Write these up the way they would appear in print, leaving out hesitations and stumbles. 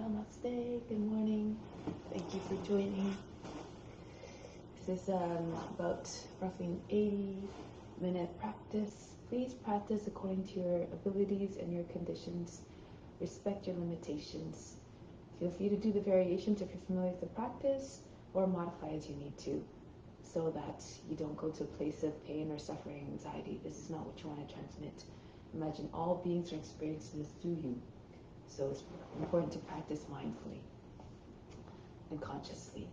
Namaste, good morning. Thank you for joining. This is about roughly an 80-minute practice. Please practice according to your abilities and your conditions. Respect your limitations. Feel free to do the variations if you're familiar with the practice, or modify as you need to, so that you don't go to a place of pain or suffering, anxiety. This is not what you want to transmit. Imagine all beings are experiencing this through you. So it's important to practice mindfully and consciously.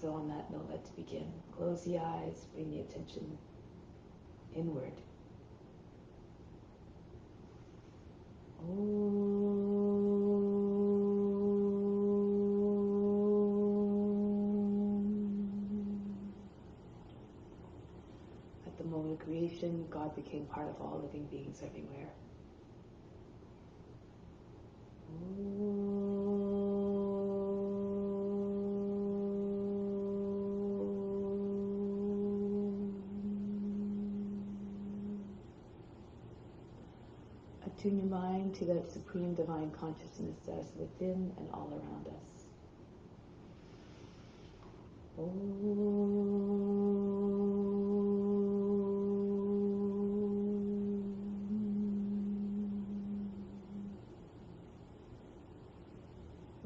So on that note, let's begin. Close the eyes, bring the attention inward. At the moment of creation, God became part of all living beings everywhere. Attune your mind to that supreme divine consciousness that is within and all around us.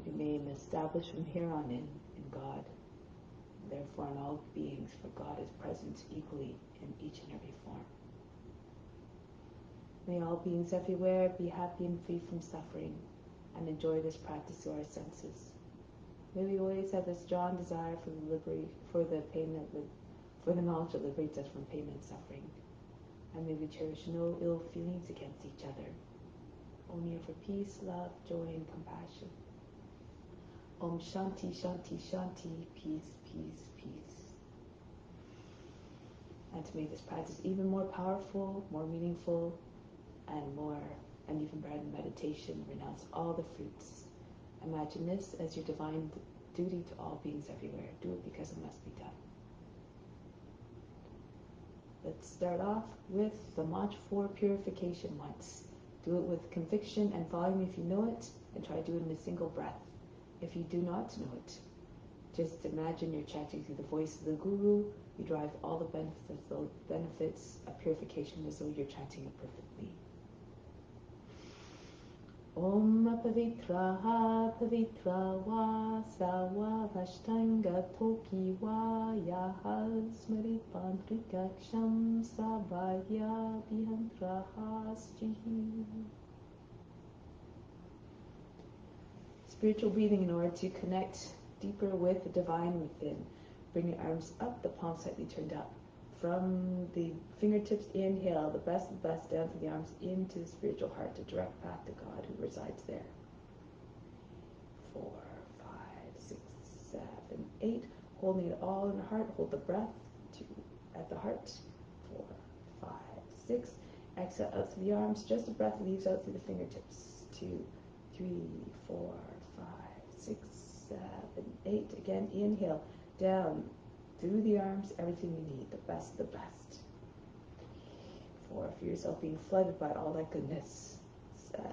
Remain established from here on in God, and therefore in all beings, for God is present equally in each and every form. May all beings everywhere be happy and free from suffering, and enjoy this practice through our senses. May we always have a strong desire for the knowledge that liberates us from pain and suffering. And may we cherish no ill feelings against each other, only for peace, love, joy, and compassion. Om Shanti, Shanti, Shanti, peace, peace, peace. And to make this practice even more powerful, more meaningful, and even better than meditation, renounce all the fruits. Imagine this as your divine duty to all beings everywhere. Do it because it must be done. Let's start off with the mantra for purification once. Do it with conviction and volume if you know it, and try to do it in a single breath. If you do not know it, just imagine you're chanting through the voice of the Guru. You derive all the benefits of purification as though you're chanting it perfectly. Om Pavitraha Pavitra Va Sawa Vashtanga Toki Va Yaha Smaripantrikaksham Sabhaya Vihantraha Stihi. Spiritual breathing in order to connect deeper with the divine within. Bring your arms up, the palms slightly turned up. From the fingertips, inhale, the best down through the arms into the spiritual heart, a direct path to God who resides there. 4, 5, 6, 7, 8. Holding it all in the heart, hold the breath. 2 at the heart. 4, 5, 6. Exhale out through the arms, just the breath leaves out through the fingertips. 2, 3, 4, 5, 6, 7, 8. Again, inhale, down through the arms, everything you need, the best of the best. 4, feel yourself being flooded by all that goodness. 7,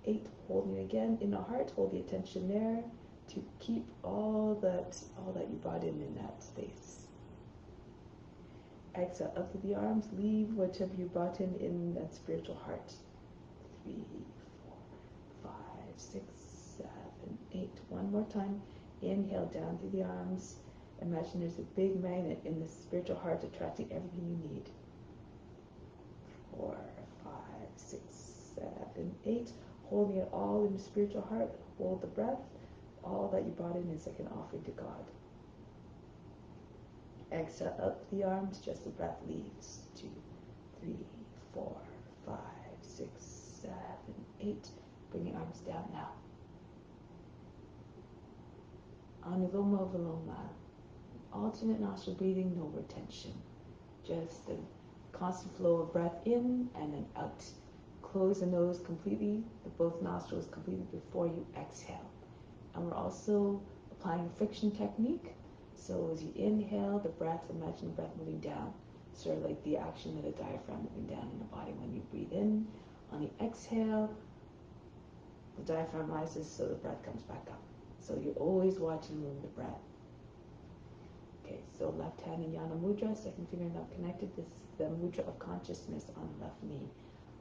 8, holding it again in the heart, hold the attention there to keep all that you brought in that space. Exhale up through the arms, leave whatever you brought in that spiritual heart. 3, 4, 5, 6, 7, 8. One more time. Inhale down through the arms. Imagine there's a big magnet in the spiritual heart attracting everything you need. 4, 5, 6, 7, 8. Holding it all in the spiritual heart. Hold the breath. All that you brought in is like an offering to God. Exhale up the arms, just the breath leaves. 2, 3, 4, 5, 6, 7, 8. Bring your arms down now. Anuloma Viloma. Alternate nostril breathing, no retention. Just the constant flow of breath in and then out. Close the nose completely, both nostrils completely before you exhale. And we're also applying a friction technique. So as you inhale the breath, imagine the breath moving down. Sort of like the action of the diaphragm moving down in the body when you breathe in. On the exhale, The diaphragm rises so the breath comes back up. So you're always watching the breath. Okay, so left hand in Yana Mudra, second finger not connected. This is the mudra of consciousness on the left knee.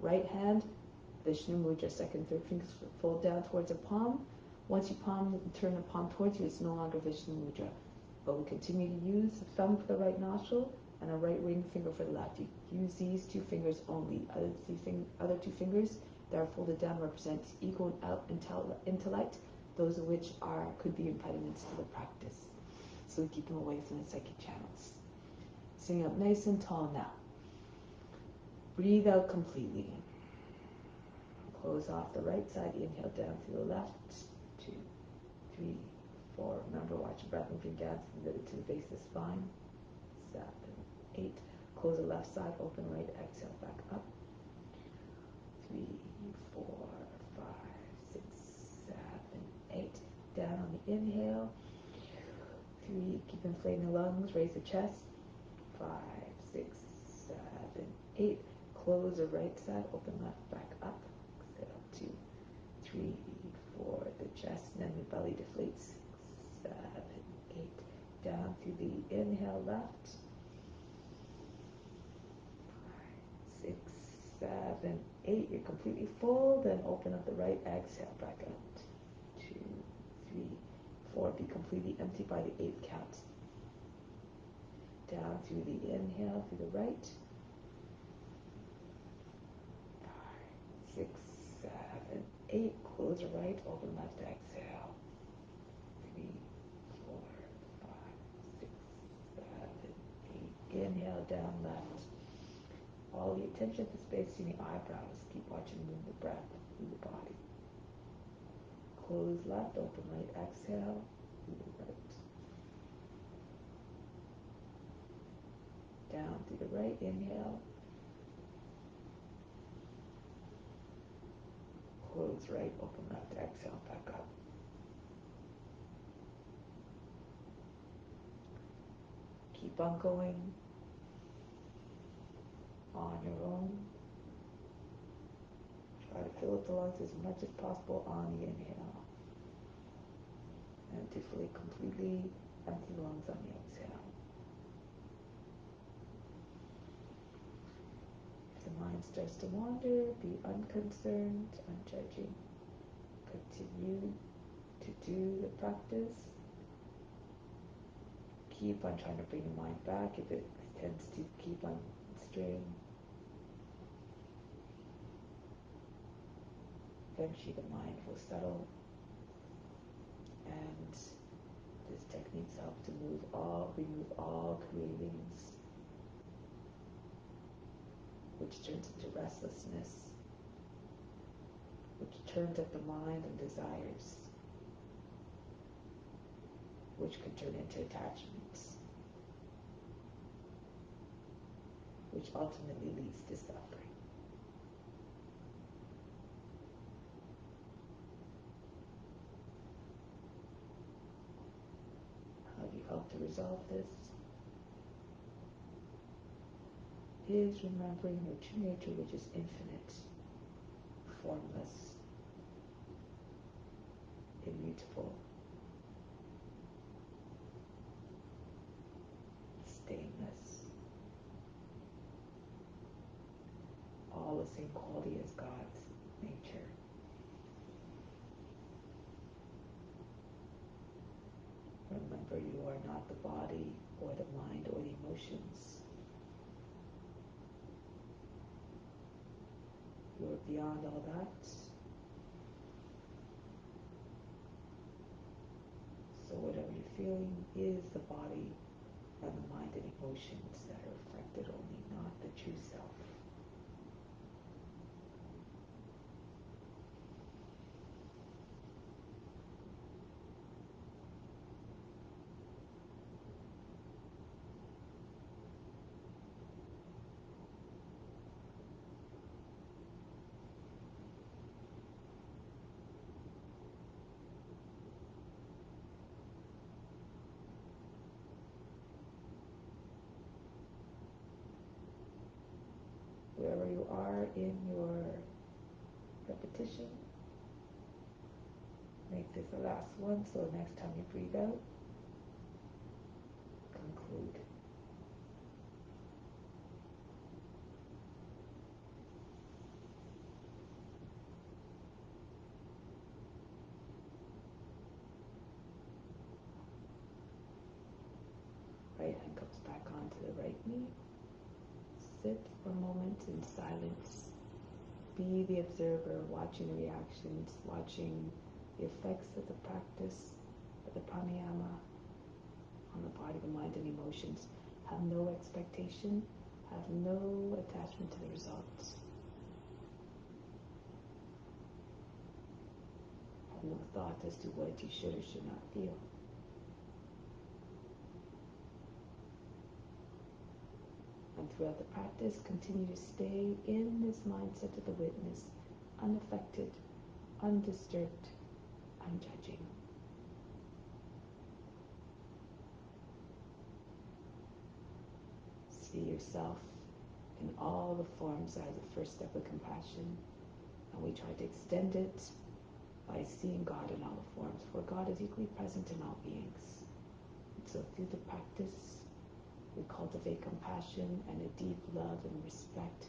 Right hand, Vishnu Mudra, second, third fingers fold down towards a palm. Once you turn the palm towards you, it's no longer Vishnu Mudra. But we continue to use the thumb for the right nostril and a right ring finger for the left. You use these two fingers only. Other two fingers that are folded down represent ego and intellect, those of which could be impediments to the practice. So we keep them away from the psychic channels. Sitting up nice and tall now. Breathe out completely. Close off the right side. Inhale down to the left. 2, 3, 4. Remember, watch your breath moving down to the base of the spine. 7, 8. Close the left side. Open right. Exhale back up. 3, 4, 5, 6, 7, 8. Down on the inhale. 3. Keep inflating the lungs. Raise the chest. 5, 6, 7, 8. Close the right side. Open left back up. Exhale. 2, 3, 4. The chest, and then the belly deflates. 6, 7, 8. Down through the inhale left. 5, 6, 7, 8. You're completely full. Then open up the right. Exhale back up. 2, 3, 4. Be completely empty by the 8th count. Down through the inhale through the right. 5, 6, 7, 8. Close the right. Open left. Exhale. 3, 4, 5, 6, 7, 8. Inhale down left. All the attention to space in the eyebrows. Keep watching move the breath through the body. Close left. Open right. Exhale. Through the right. Down through the right. Inhale. Close right. Open left. Exhale. Back up. Keep on going on your own. Try to fill up the lungs as much as possible on the inhale. And to completely empty the lungs on the exhale. If the mind starts to wander, be unconcerned, unjudging. Continue to do the practice. Keep on trying to bring the mind back if it tends to keep on straying. Eventually the mind will settle, and this technique helps to remove all cravings, which turns into restlessness, which turns up the mind and desires, which can turn into attachments, which ultimately leads to suffering. How do you help to resolve this? Is remembering your true nature, which is infinite, formless, immutable, stainless, all the same quality as God's nature. Remember, you are not the body or the mind or the emotions. You are beyond all that. So whatever you're feeling is the body and the mind and emotions that are reflected only, not the true self. Wherever you are in your repetition, Make this the last one, so next time you breathe out, conclude. Right hand comes back onto the right knee. Sit for a moment in silence. Be the observer, watching the reactions, watching the effects of the practice, of the pranayama on the body, the mind, and emotions. Have no expectation, have no attachment to the results. Have no thought as to what you should or should not feel. And throughout the practice, continue to stay in this mindset of the witness, unaffected, undisturbed, unjudging. See yourself in all the forms as the first step of compassion, and we try to extend it by seeing God in all the forms, for God is equally present in all beings. And so through the practice, we cultivate compassion and a deep love and respect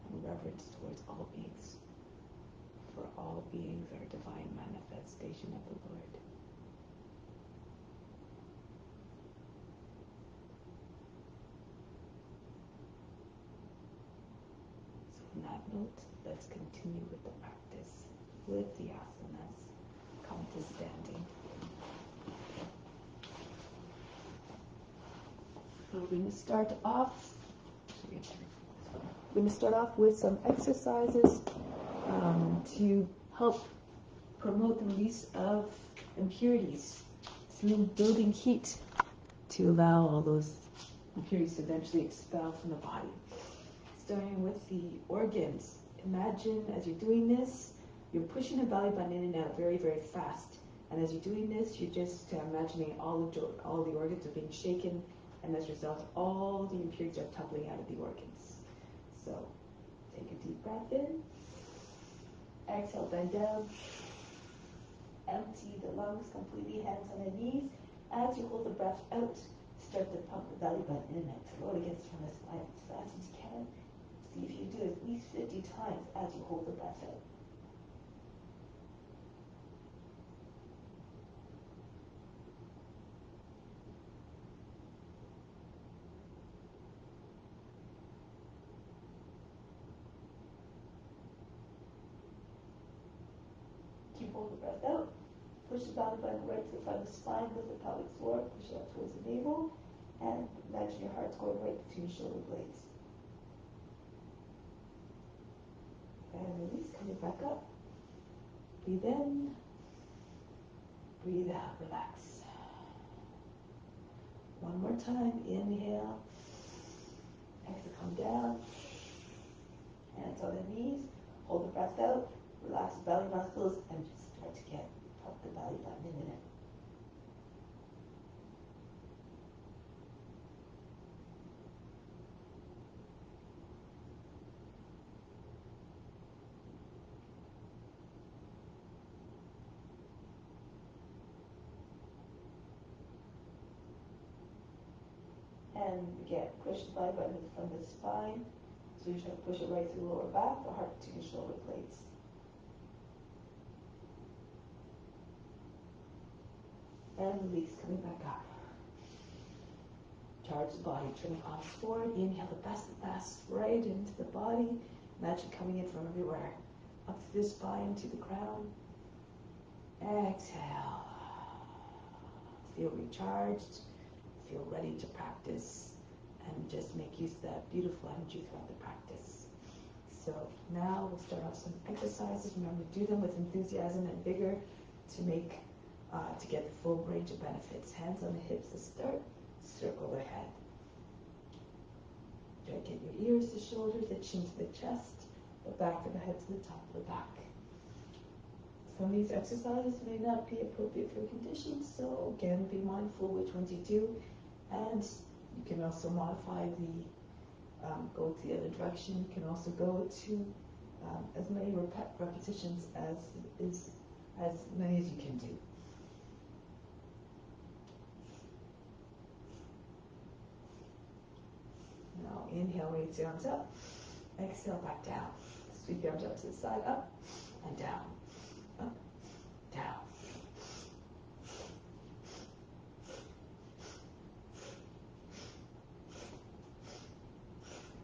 and reverence towards all beings. For all beings are a divine manifestation of the Lord. So on that note, let's continue with the practice, with the asanas. Come to standing. We're going to start off with some exercises to help promote the release of impurities through building heat to allow all those impurities to eventually expel from the body. Starting with the organs. Imagine as you're doing this, you're pushing the belly button in and out very, very fast. And as you're doing this, you're just imagining all the organs are being shaken, and as a result, all the impurities are tumbling out of the organs. So, take a deep breath in. Exhale, bend down. Empty the lungs completely, hands on the knees. As you hold the breath out, start to pump the belly button in and out. Throw it against from the spine as fast as you can. See if you do it at least 50 times as you hold the breath out. Hold the breath out. Push the belly button right to the front of the spine with the pelvic floor. Push it up towards the navel. And imagine your heart's going right between your shoulder blades. And release, coming back up. Breathe in. Breathe out, relax. One more time. Inhale. Exhale, come down. Hands on the knees. Hold the breath out. Relax the belly muscles and just start to pump the belly button in and out. And again, push the belly button in front of the spine. So you're trying to push it right through the lower back, the heart between your shoulder blades. And release, coming back up. Charge the body, turn the palms forward. Inhale the best of the best right into the body. Imagine coming in from everywhere. Up through the spine to the crown. Exhale. Feel recharged. Feel ready to practice. And just make use of that beautiful energy throughout the practice. So now we'll start off some exercises. Remember to do them with enthusiasm and vigor to get the full range of benefits. Hands on the hips to start. Circle the head. Try to get your ears to shoulders, the chin to the chest, the back of the head to the top of the back. Some of these exercises may not be appropriate for your condition, so again, be mindful which ones you do. And you can also modify go to the other direction. You can also go to as many repetitions as as many as you can do. Now inhale, raise the arms up. Exhale, back down. Sweep the arms up to the side, up and down. Up, down.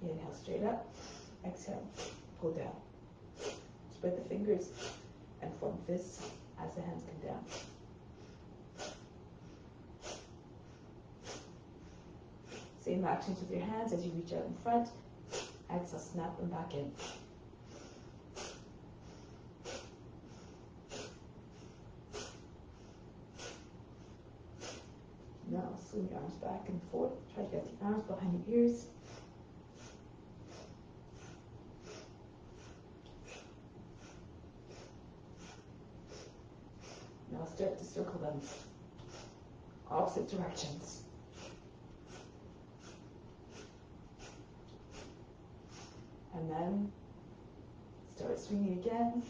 Inhale, straight up. Exhale, pull down. Spread the fingers and form fists as the hands come down. Same actions with your hands as you reach out in front. Exhale, snap them back in. Now swing your arms back and forth. Try to get the arms behind your ears. Now start to circle them opposite directions. And then start swinging again.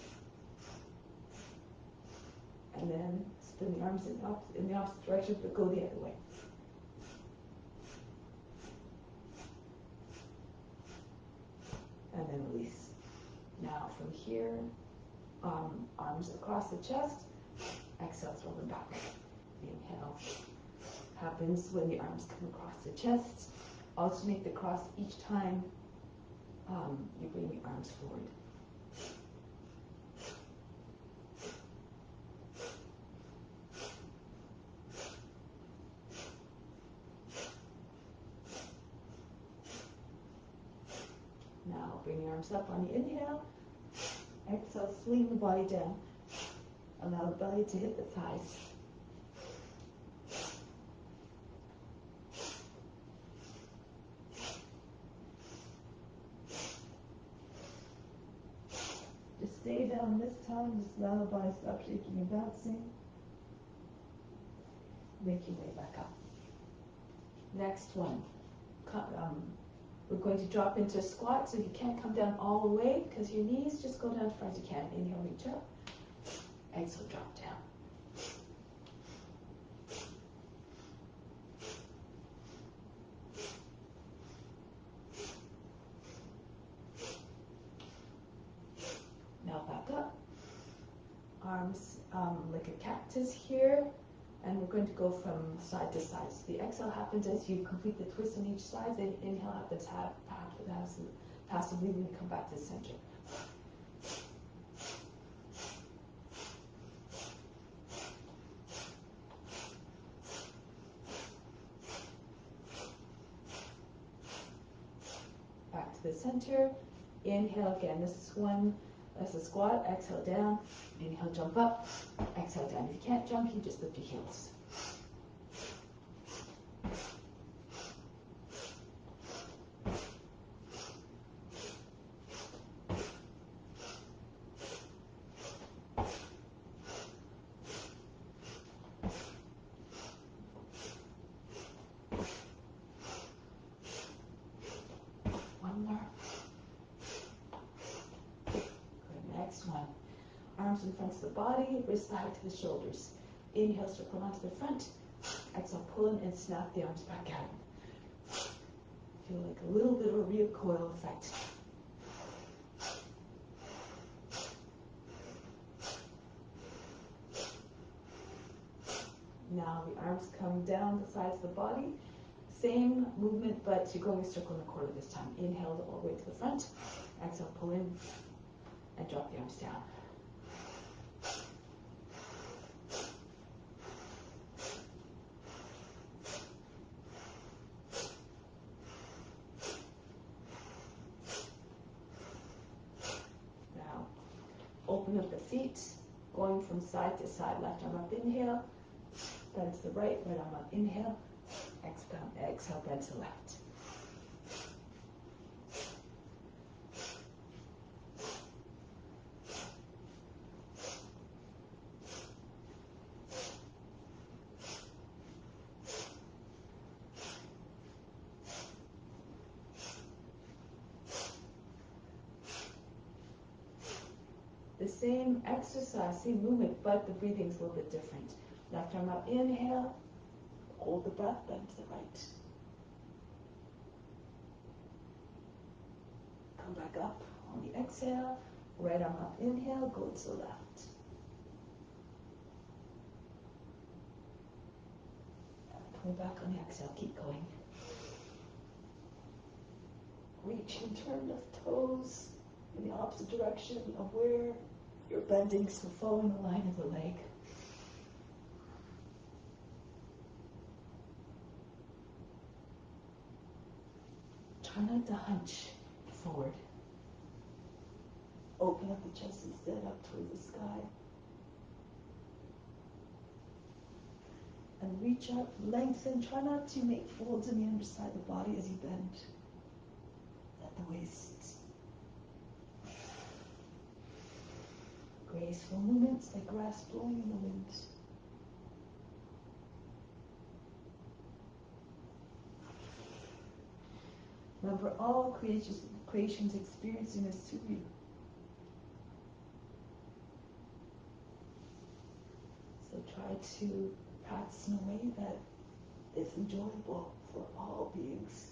And then spin the arms in the opposite direction, but go the other way. And then release. Now from here, arms across the chest. Exhale, throw them back. Inhale. Happens when the arms come across the chest. Alternate the cross each time you bring the arms forward. Now bring your arms up on the inhale. Exhale, swing the body down. Allow the belly to hit the thighs. Just stay down this time. Just allow the body to stop shaking and bouncing. Make your way back up. Next one. We're going to drop into a squat, so if you can't come down all the way because your knees, just go down as far as you can. Inhale, reach up. Exhale, drop down. Now back up. Arms like a cactus here. And we're going to go from side to side. So the exhale happens as you complete the twist on each side. Then inhale happens passively when you come back to the center. Back to the center. Inhale again. This is one. That's a squat. Exhale down. Inhale, jump up. Exhale down. If you can't jump, you just lift your heels. One more. Good. Next one. Arms in front of the body, wrists back to the shoulders. Inhale, circle onto the front. Exhale, pull in and snap the arms back out. Feel like a little bit of a recoil effect. Now the arms come down the sides of the body. Same movement, but you're going a circle and a quarter this time. Inhale all the way to the front. Exhale, pull in and drop the arms down. Now, open up the feet, going from side to side. Left arm up, inhale. Bend to the right, right arm up, inhale. Exhale, bend to the left. This same exercise, same movement, but the breathing's a little bit different. Left arm up, inhale, hold the breath, bend to the right. Come back up on the exhale, right arm up, inhale, go to the left. Coming back on the exhale, keep going. Reach and turn the toes in the opposite direction of where you're bending, so following the line of the leg. Try not to hunch forward. Open up the chest instead, up towards the sky. And reach up, lengthen. Try not to make folds in the underside of the body as you bend at the waist. Graceful movements like grass blowing in the wind. Remember, all creation's experiencing is through you. So try to practice in a way that is enjoyable for all beings.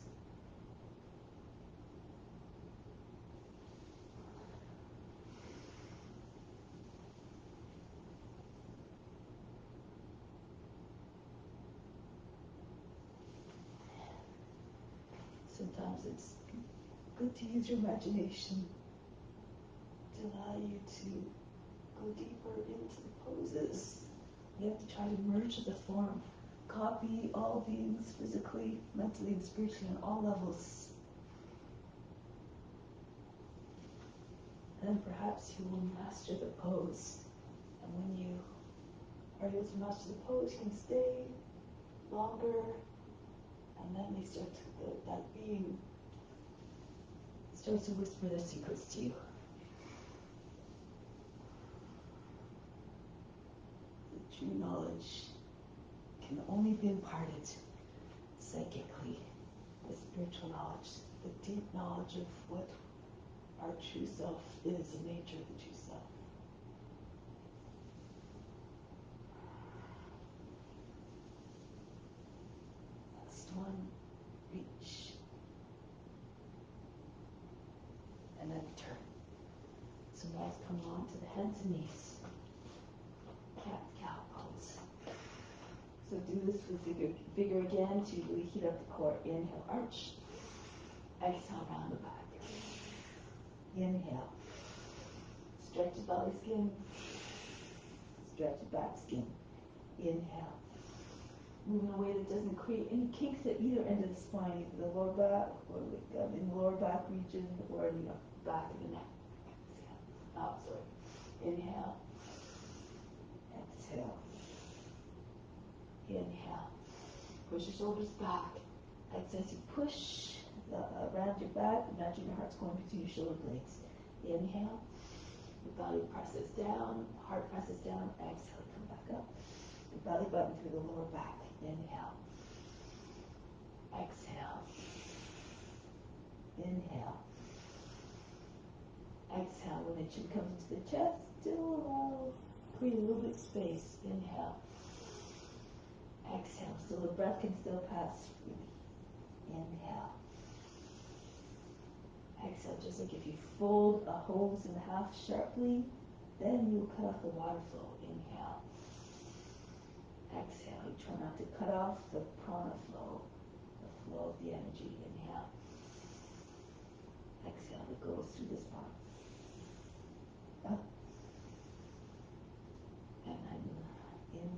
Sometimes it's good to use your imagination to allow you to go deeper into the poses. You have to try to merge the form, copy all beings physically, mentally, and spiritually on all levels. And then perhaps you will master the pose. And when you are able to master the pose, you can stay longer. And then they start to, that being starts to whisper their secrets to you. The true knowledge can only be imparted psychically. The spiritual knowledge, the deep knowledge of what our true self is, the nature of the true self. Next one, reach. And then turn. So now it's come on to the hands and knees. Cat-cow pose. So do this with vigor again to really heat up the core. Inhale, arch. Exhale, round the back. Inhale. Stretch the belly skin. Stretch the back skin. Inhale. Move in a way that doesn't create any kinks at either end of the spine, either the lower back or in the lower back region or in the back of the neck. Exhale. Inhale. Exhale. Inhale. Push your shoulders back. Exhale. You push around your back. Imagine your heart's going between your shoulder blades. Inhale. Your belly presses down. Heart presses down. Exhale. Come back up. Your belly button through the lower back. Inhale. Exhale. Inhale. Exhale. When the chin comes into the chest, still allow, create a little bit of space. Inhale. Exhale. So the breath can still pass freely. Inhale. Exhale. Just like if you fold a hose in half sharply, then you cut off the water flow. Inhale. Exhale. You try not to cut off the prana flow, the flow of the energy. Inhale. Exhale. It goes through the spine. Up. And then in.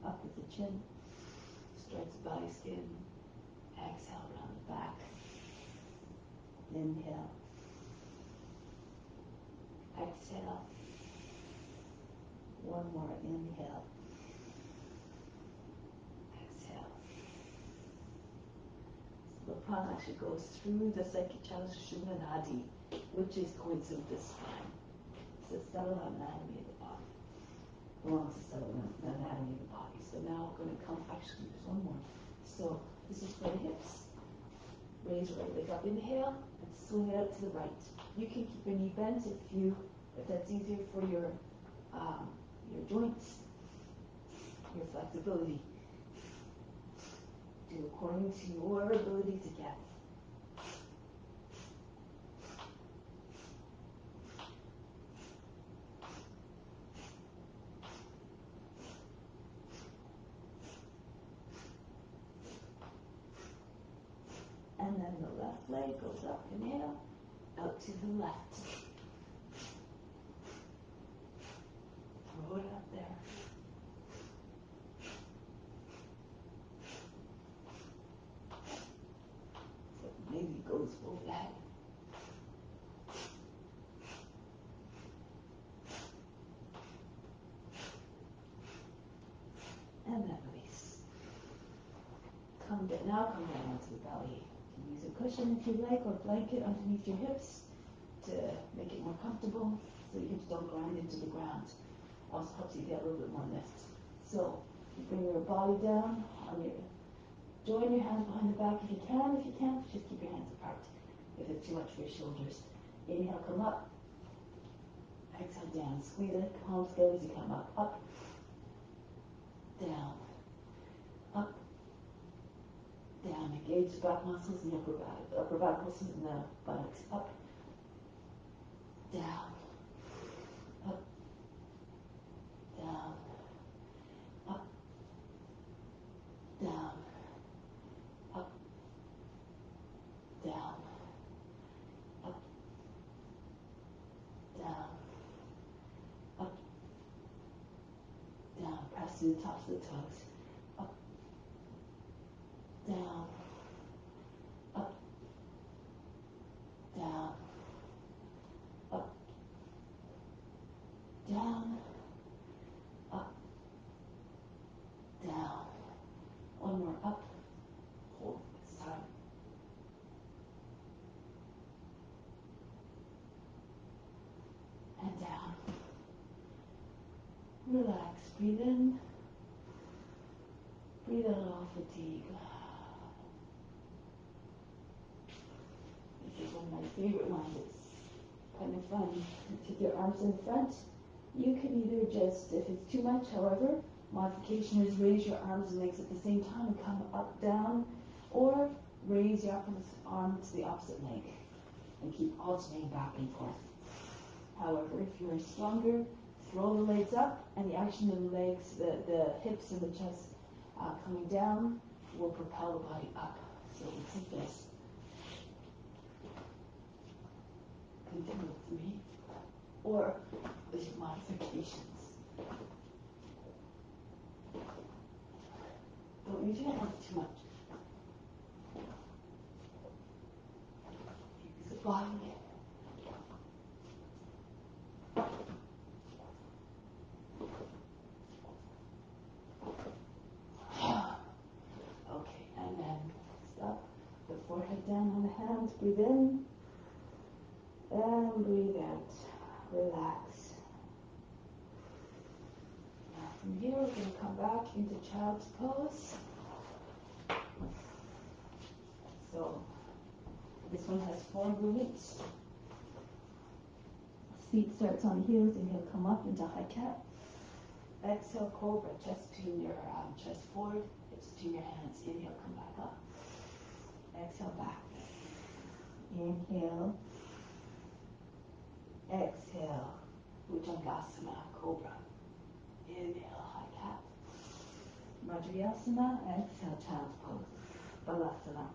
Up with the chin. Stretch the belly skin. Exhale. Round the back. Inhale. Exhale. One more. Inhale. Exhale. So the prana actually goes through the psychic channels Sushumna Nadi, which is coincident with the spine. It's the subtle anatomy of the body. Well, it's the subtle anatomy of the body. So now we're going to come, actually, there's one more. So this is for the hips. Raise your right leg up. Inhale and swing it out to the right. You can keep your knee bent if If that's easier for your joints, your flexibility, do according to your abilities again. And then the left leg goes up, inhale, out to the left. Throw it up there. So maybe it goes overhead. And then release. Now come down onto the belly. Use a cushion if you like, or blanket underneath your hips to make it more comfortable so your hips don't grind into the ground. Also helps you get a little bit more lift. So you bring your body down join your hands behind the back if you can. If you can't, just keep your hands apart if it's too much for your shoulders. Inhale, come up. Exhale, down. Squeeze the palms together as you come up. Up, down, up, down. Engage the back muscles in the upper back muscles in the buttocks. Up, down, up, down, up, down, up, down, up, down, up, down. Press to the tops of the toes. Up, down, up, down, up, down, up, down. One more up. Hold this time. And down. Relax. Breathe in. Breathe out all fatigue. This is one of my favorite ones. It's kind of fun. Take your arms in front. You can either just, if it's too much, however, modification is raise your arms and legs at the same time and come up, down, or raise your arm to the opposite leg and keep alternating back and forth. However, if you're stronger, throw the legs up, and the action of the legs, the hips and the chest coming down will propel the body up. So it's like this. Continue with me, or with modifications. Don't use your hands too much. Use the body. Okay, and then stop. The forehead down on the hands. Breathe in. And breathe out. Relax. Now from here, we're going to come back into child's pose. So this one has 4 movements. Feet starts on heels, and he'll come up into high cat. Exhale, cobra, chest to your chest forward, hips to your hands. Inhale, come back up. Exhale, back. Inhale. Exhale, Bhujangasana, cobra. Inhale, high cat. Madhyasana, exhale, child's pose. Balasana,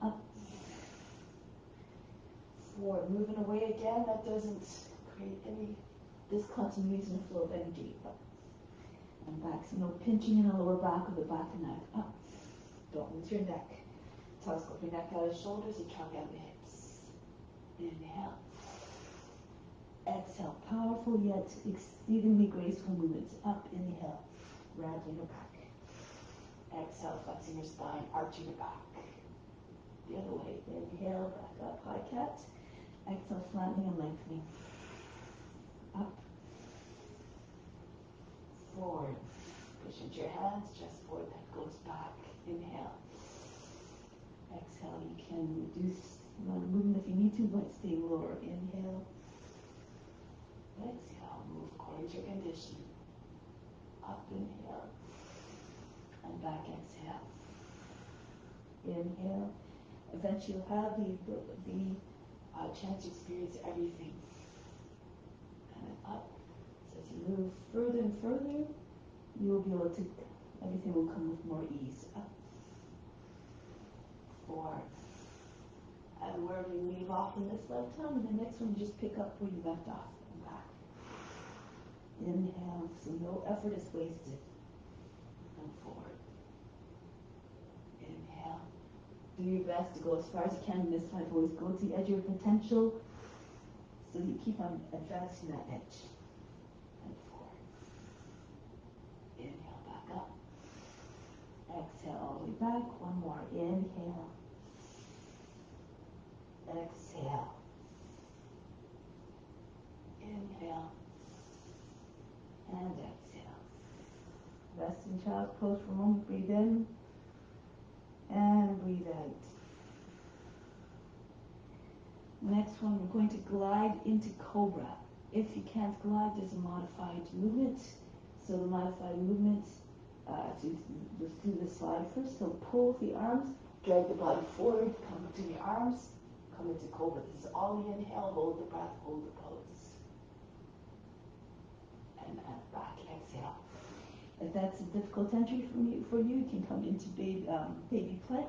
up. Forward, moving away again. That doesn't create any discontinuity in the flow of energy. Up and back, so no pinching in the lower back or the back and neck. Up. Don't lose your neck. Telescope your neck out of the shoulders, you trunk out the hips. Inhale. Exhale, powerful yet exceedingly graceful movements. Up, inhale, rattling your back. Exhale, flexing your spine, arching your back. The other way, inhale, back up, high cat. Exhale, flattening and lengthening. Up. Forward. Push into your hands, chest forward, that goes back. Inhale. Exhale, you can reduce the amount of movement if you need to, but stay lower. Inhale. Exhale, move according to your condition. Up, inhale, and back, exhale. Inhale. Eventually you'll have the chance to experience everything. And then up. So as you move further and further, you'll be able to, everything will come with more ease. Up. 4. And wherever you leave off in this lifetime, the next one you just pick up where you left off and back. Inhale, so no effort is wasted. And forward. Inhale. Do your best to go as far as you can in this life. Always go to the edge of your potential so you keep on advancing that edge. And forward. Inhale, back up. Exhale all the way back. One more. Inhale. Exhale. Inhale. And exhale. Rest in child's pose for a moment. Breathe in. And breathe out. Next one, we're going to glide into Cobra. If you can't glide, there's a modified movement. So the modified movement, let's do the slide first. So pull the arms, drag the body forward, come to the arms, come into Cobra. This is all the inhale, hold the breath, hold the pose. And back, exhale. If that's a difficult entry for you, you can come into baby plank.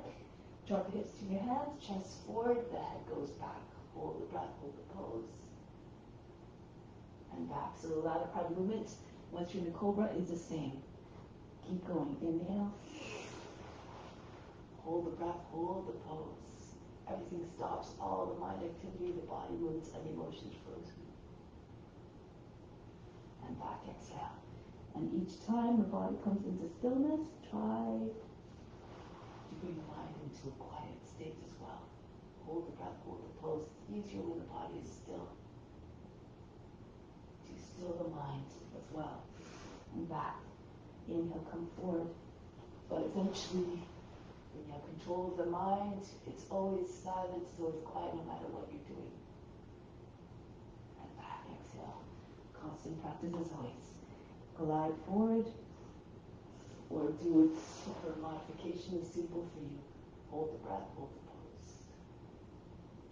Drop your hips to your hands, chest forward, the head goes back. Hold the breath, hold the pose. And back. So the latter part of the movement, once you're in the Cobra, is the same. Keep going. Inhale. Hold the breath, hold the pose. Everything stops, all the mind activity, the body moves, and emotions flows. And back, exhale. And each time the body comes into stillness, try to bring the mind into a quiet state as well. Hold the breath, hold the pose. It's easier when the body is still. To still the mind as well. And back. Inhale, come forward. But eventually, when you have control of the mind, it's always silent, it's always quiet no matter what you're doing. And back, exhale. Constant practice as always. Glide forward, or do it, whatever modification is suitable for you. Hold the breath, hold the pose.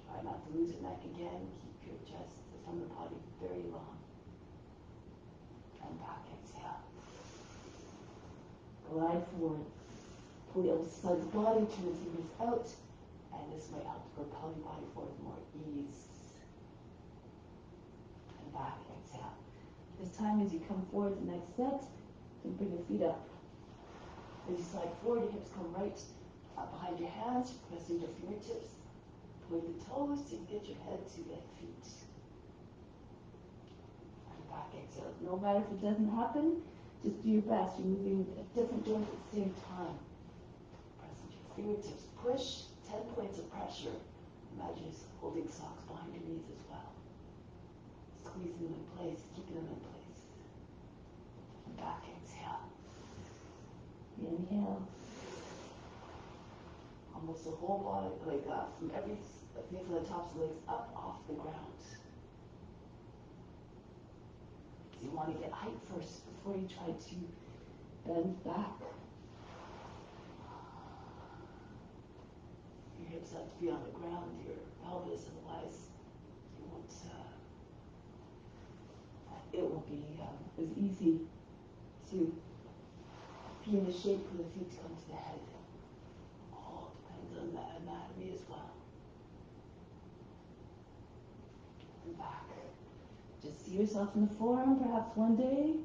Try not to lose your neck again. Keep your chest from the body very long. And back, exhale. Glide forward. Pull the other side of the body, turn the fingers out, and this might help to propel your body forward with more ease. And back, exhale. This time as you come forward the next set, you can bring your feet up. As you slide forward, your hips come right up behind your hands, pressing your fingertips, point the toes to get your head to the feet. And back, exhale. No matter if it doesn't happen, just do your best. You're moving different joints at the same time. Pressing your fingertips, push 10 points of pressure. Imagine just holding socks behind your knees as well. Squeezing them in place, keeping them in place. And back, exhale. Inhale. Almost the whole body, from the tops of the legs up off the ground. So you want to get height first before you try to bend back. Your hips have to be on the ground, your pelvis, otherwise you won't. It won't be as easy to be in the shape for the feet to come to the head. All depends on the anatomy as well. And back. Just see yourself in the forearm. Perhaps one day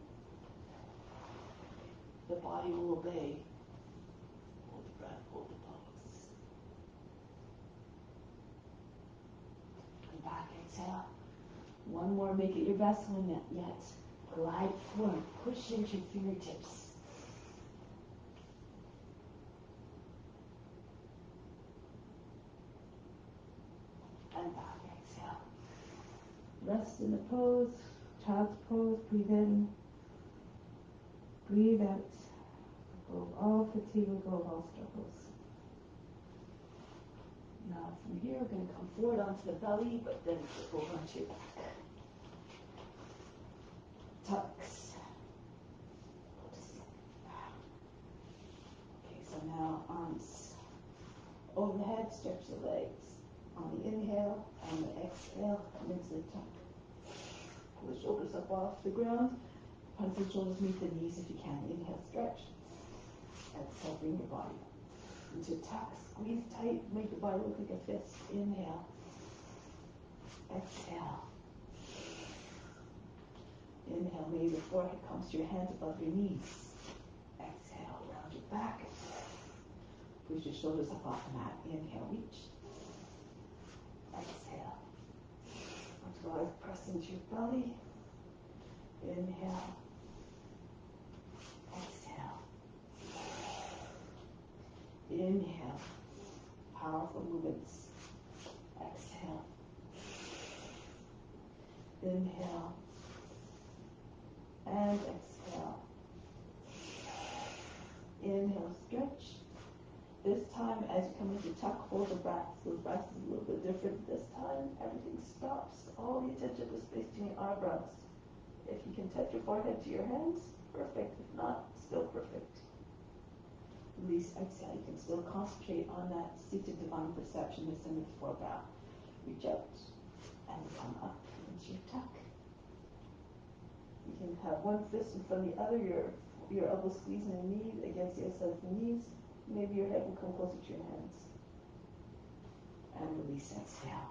the body will obey. Hold the breath, hold the pose. And back, exhale. One more, make it your best one yet. Glide forward, push into your fingertips. And back, exhale. Rest in the pose, child's pose, breathe in, breathe out. Go of all fatigue, go of all struggles. Now from here, we're going to come forward onto the belly, but then flip over onto your back. tucks. Okay, so now arms overhead, stretch the legs. On the inhale and the exhale, come into the tuck. Pull the shoulders up off the ground. Punch the shoulders, meet the knees if you can. Inhale, stretch. Exhale, bring your body into tuck. Squeeze tight, make the body look like a fist. Inhale. Exhale. Inhale, maybe the forehead comes to your hands above your knees. Exhale, round your back. Push your shoulders up off the mat. Inhale, reach. Exhale. Otherwise, press into your belly. Inhale. Exhale. Inhale. Powerful movements. Exhale. Inhale. And exhale. Inhale, stretch. This time, as you come into tuck, hold the breath. So the breath is a little bit different. This time, everything stops. All the attention is placed in your eyebrows. If you can touch your forehead to your hands, perfect. If not, still perfect. Release, exhale. You can still concentrate on that seated divine perception that's in the forebrow. Reach out and come up into your tuck. You can have one fist in front of the other, your elbow squeezing your knee against the outside of the knees. Maybe your head will come closer to your hands. And release, exhale.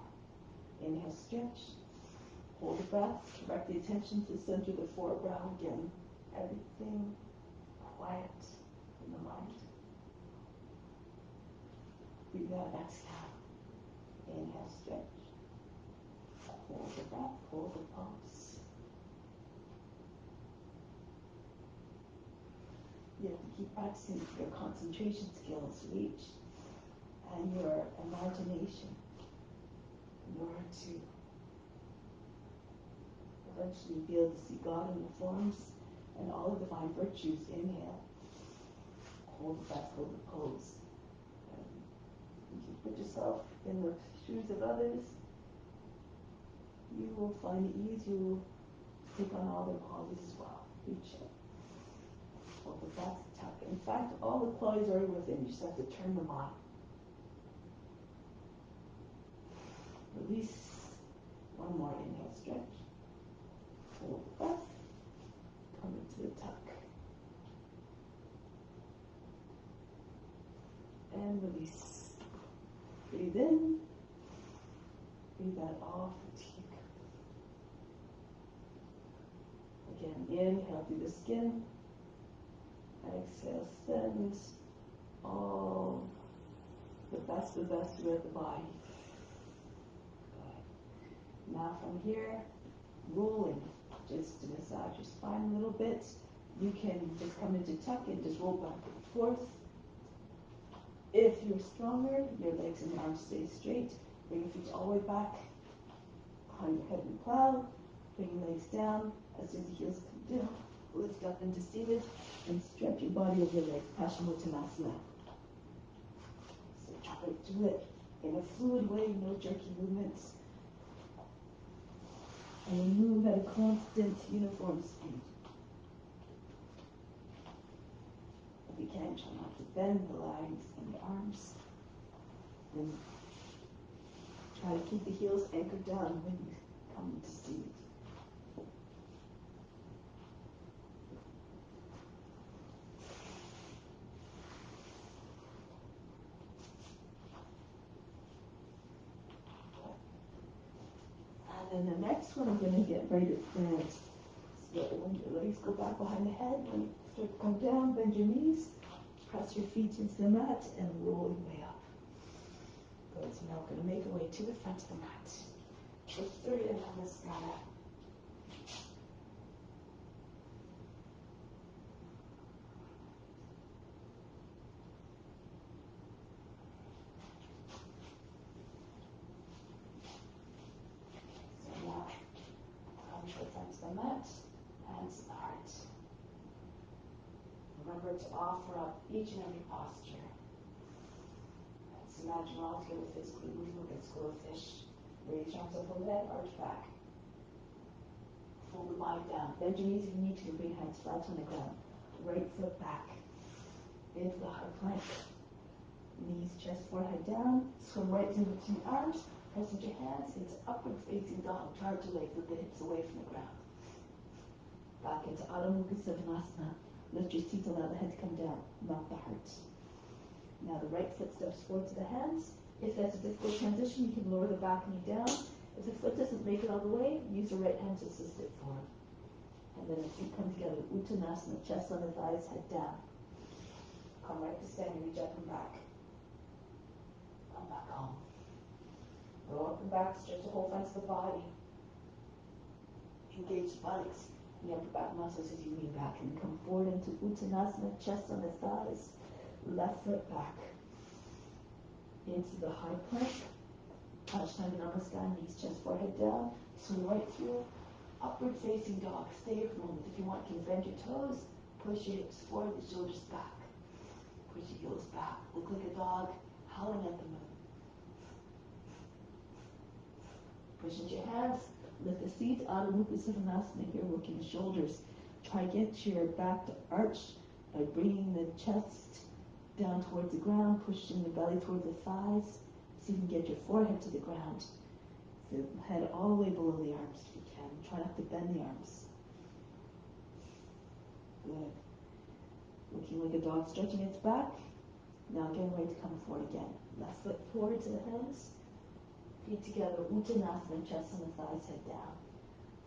Inhale, stretch. Hold the breath. Direct the attention to the center of the forebrow again. Everything quiet in the mind. Breathe out, exhale. Inhale, stretch. Hold the breath, hold the pulse. You have to keep practicing your concentration skills, reach, and your imagination in order to eventually be able to see God in the forms and all the divine virtues. Inhale. Hold the breath, hold the pose. And you can put yourself in the shoes of others. You will find ease. You will take on all their qualities as well. Reach it. Hold the breath, tuck. In fact, all the qualities are within. You just have to turn them on. Release. One more inhale, stretch. Hold the breath. Come into the tuck. And release. Breathe in. Breathe out all fatigue. Again, inhale through the skin. Exhale, send all the best throughout the body. Good. Now from here, rolling, just to massage your spine a little bit. You can just come into tuck and just roll back and forth. If you're stronger, your legs and arms stay straight. Bring your feet all the way back behind your head and plow. Bring your legs down. As soon as the heels come down, lift up into seated and stretch your body over your legs. Paschimottanasana. So try to do it in a fluid way, no jerky movements. And you move at a constant, uniform speed. If you can, try not to bend the legs and the arms. And try to keep the heels anchored down when you come into seated. And then the next one, I'm going to get right at bend. So when your legs go back behind the head, when you start to come down, bend your knees, press your feet into the mat, and roll your way up. Good. So now we're going to make our way to the front of the mat. Lift through your namaskara. Mat and start. Remember to offer up each and every posture. Let's imagine we're all together physically moving like a school of fish. Raise your arms up overhead, arch back. fold the body down. Bend your knees if you need to, bring hands flat on the ground. Right foot back into the high plank. Knees, chest, forehead down. Swim right in between arms. Press into your hands into upward facing dog. Charge your legs with the hips away from the ground. Back into Adho Mukha Svanasana. Lift your seat, allow the head to come down, not the heart. Now the right foot steps forward to the hands. If that's a difficult transition, you can lower the back knee down. If the foot doesn't make it all the way, use the right hand to assist it forward. And then the feet come together, Uttanasana, chest on the thighs, head down. Come right to standing, reach up and back. Come back home. Go up and back, stretch the whole front of the body. Engage the buttocks, the upper back muscles as you lean back. And come forward into Uttanasana, chest on the thighs, left foot back. Into the high plank. Ashtanga Namaskar, knees, chest, forehead down. Swing right through. Upward facing dog. Stay here for a moment. If you want, you can bend your toes. Push your hips forward, the shoulders back. Push your heels back. Look like a dog howling at the moon. Push into your hands. Lift the seat. Adho Mukha Svanasana here, working the shoulders. Try to get your back to arch by bringing the chest down towards the ground, pushing the belly towards the thighs. So you can get your forehead to the ground. The head all the way below the arms if you can. Try not to bend the arms. Good. Looking like a dog stretching its back. Now getting ready to come forward again. Left foot forward to the hands. Feet together. Uttanasana, chest on the thighs, head down.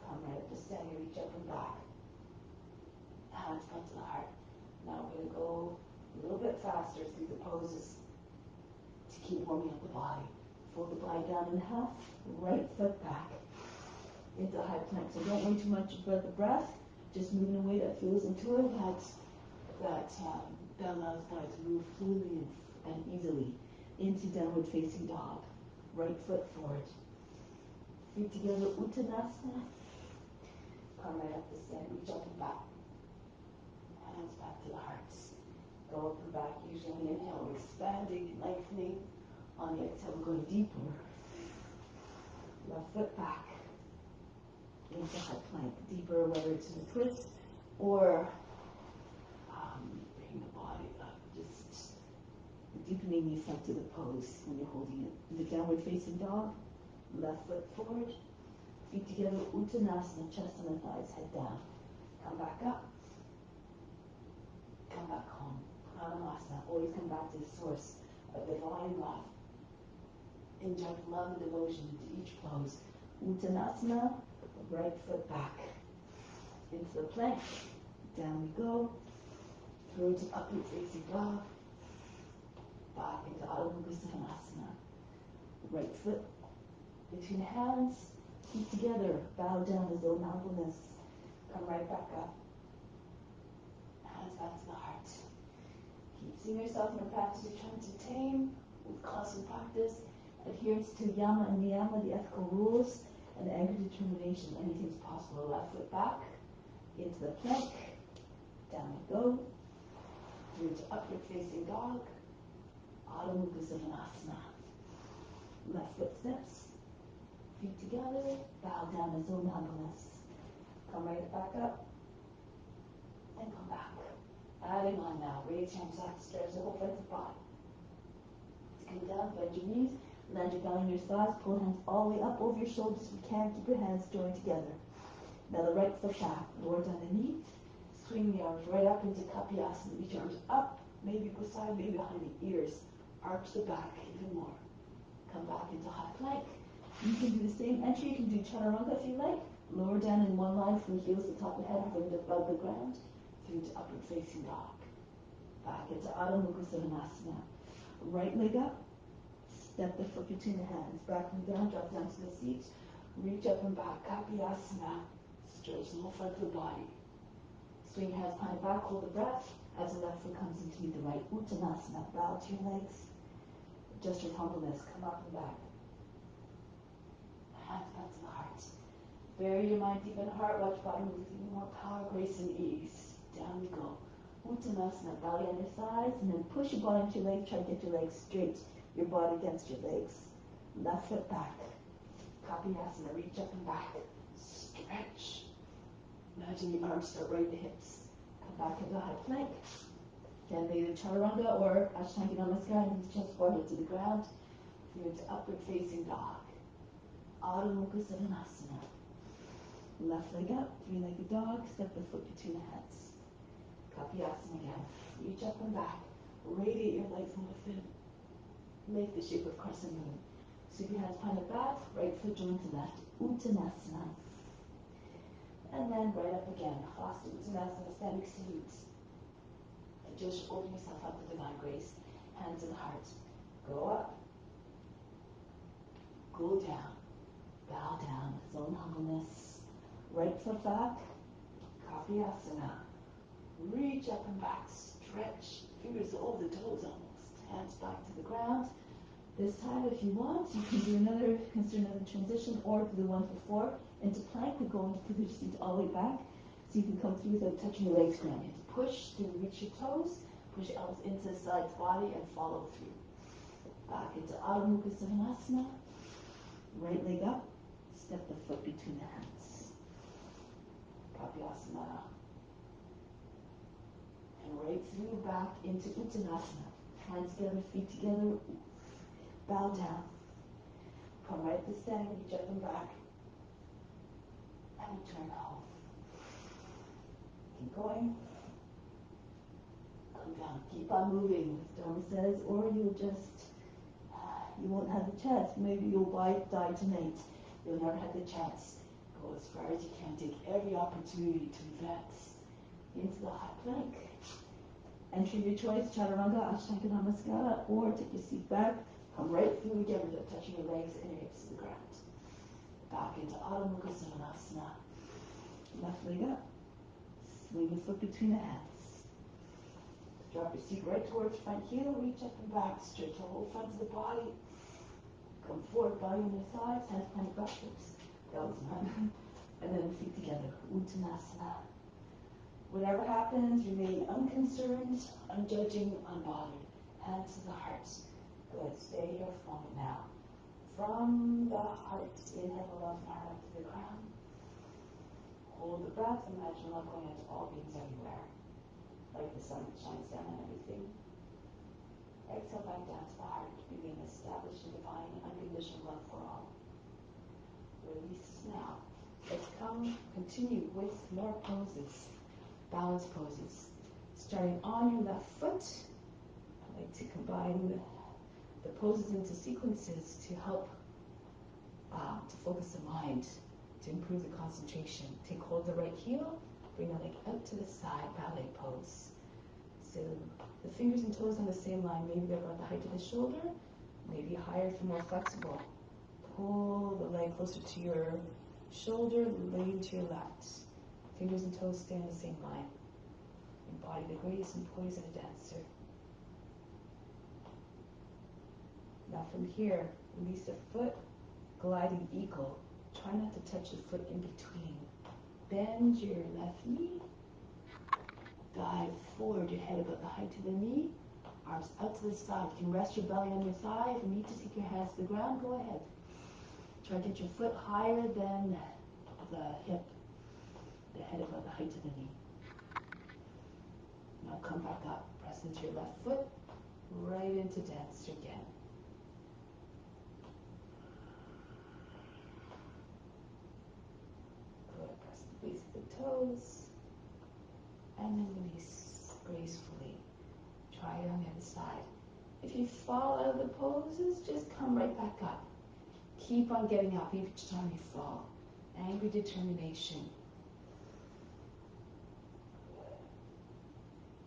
Come right up to standing, reach up and back. Hands come to the heart. Now we're going to go a little bit faster through the poses to keep warming up the body. Fold the body down in half, right foot back into high plank. So don't worry too much about the breath, just move in a way that feels intuitive, that allows the body to move fluidly and easily into downward facing dog. Right foot forward. Feet together, Uttanasana. Come right up to stand, reach up and back. Hands back to the hearts. Go up and back. Usually on the inhale, we're expanding, lengthening. On the exhale, we're going deeper. Left foot back into high plank. Deeper, whether it's in a twist or bring the body up. Just deepening the effect of the pose when you're holding it. The downward facing dog. Left foot forward. Feet together, Uttanasana, chest on the thighs, head down. Come back up. Come back home. Pranamasana. Always come back to the source of divine love. Inject love and devotion into each pose. Uttanasana, right foot back. Into the plank. Down we go. Through to upward facing dog. Back into Adho Mukha Svanasana. Right foot between hands. Feet together. Bow down as though in humbleness. Come right back up. Hands back to the heart. Keep seeing yourself in a practice you're trying to tame with constant practice. Adherence to yama and niyama, the ethical rules, and the anchor determination. Anything's possible. Left foot back into the plank. Down we go. Through to upward facing dog. Adho Mukha Svanasana. Left foot steps. Feet together. Bow down as though in humbleness. Come right back up. And come back. Adding on now. Raise your arms up. Stretch the whole front of the body. Come down. Bend your knees. Land your belly on your thighs. Pull hands all the way up over your shoulders if you can. Keep your hands joined together. Now the right foot back. Lower down the knee. Swing the arms right up into Kapyasana. Reach your arms up. Maybe beside, maybe behind the ears. Arch the back even more. Come back into high plank. You can do the same entry. You can do chaturanga if you like. Lower down in one line from the heels to the top of the head, hovering above the ground. Through to upward facing dog. Back into Adho Mukha Svanasana. Right leg up. Step the foot between the hands. Back and down, drop down to the seat. Reach up and back. Kapyasana. Stretch the whole front of the body. Swing your hands behind back. Hold the breath as the left foot comes in to meet the right. Uttanasana. Bow to your legs. Just with humbleness. Come up and back. Hands back to the heart. Bury your mind deep in the heart. Watch body move with even more power, grace, and ease. Down we go. Uttanasana. Belly on your thighs. And then push your body into your legs. Try to get your legs straight. Your body against your legs. Left foot back. Kapyasana. Reach up and back. Stretch. Imagine your arms start right at the hips. Come back into high plank. Again, either chaturanga or ashtanga namaskar, knees chest forehead to the ground. You're into upward facing dog. Adho Mukha Savasana. Left leg up, three-legged dog, step the foot between the hands. Kapyasana again. Reach up and back. Radiate your legs and lift in. Make the shape of crescent moon. Sweep your hands behind the back, right foot joined to left. Uttanasana. And then right up again. Hasta Uttanasana, standing salute. And just open yourself up to divine grace. Hands and heart. Go up. Go down. Bow down. Zone humbleness. Right foot back. Kapyasana. Reach up and back. Stretch. Fingers over the toes almost. Hands back to the ground. This time, if you want, you can do consider another transition, or do the one before. Into plank, we go into put your feet all the way back. So you can come through without touching your legs ground. You have to push to reach your toes. Push your elbows into the side body and follow through. Back into Adho Mukha Savasana. Right leg up. Step the foot between the hands. Kapyasana. And right through back into Uttanasana. Hands together, feet together. Bow down. Come right to standing, reach up and back. And return home. Keep going. Come down. Keep on moving, as Dharma says, or you won't have the chance. Maybe you'll die tonight. You'll never have the chance. Go as far as you can. Take every opportunity to advance into the high plank. Entry of your choice, chaturanga, ashtanga namaskara, or take your seat back. Come right through again without touching your legs and your hips to the ground. Back into Adho Mukha Savasana. Left leg up. Swing the foot between the hands. Drop your seat right towards front heel. Reach up and back. Stretch the whole front of the body. Come forward, body on your thighs. Hands behind your back. That was mine. And then feet together. Uttanasana. Whatever happens, remain unconcerned, unjudging, unbothered. Hands to the heart. Good. Stay here for a moment now. From the heart, inhale the love and heart up to the crown. Hold the breath. Imagine love going out to all beings everywhere. Like the sun that shines down on everything. Exhale back down to the heart. Remain established in divine, unconditional love for all. Release now. Let's continue with more poses. Balance poses. Starting on your left foot. I like to combine the poses into sequences to help to focus the mind, to improve the concentration. Take hold of the right heel, bring the leg out to the side, ballet pose. So the fingers and toes on the same line, maybe they're about the height of the shoulder, maybe higher if you're more flexible. Pull the leg closer to your shoulder, lean to your left. Fingers and toes stay on the same line. Embody the grace and poise of a dancer. Now from here, release the foot, gliding eagle. Try not to touch the foot in between. Bend your left knee. Dive forward, your head about the height of the knee. Arms out to the side. You can rest your belly on your thigh. If you need to take your hands to the ground, go ahead. Try to get your foot higher than the hip. The head about the height of the knee. Now come back up. Press into your left foot. Right into dancer again. Good. Press the base of the toes. And then release gracefully. Try it on the other side. If you fall out of the poses, just come right back up. Keep on getting up each time you fall. Angry determination.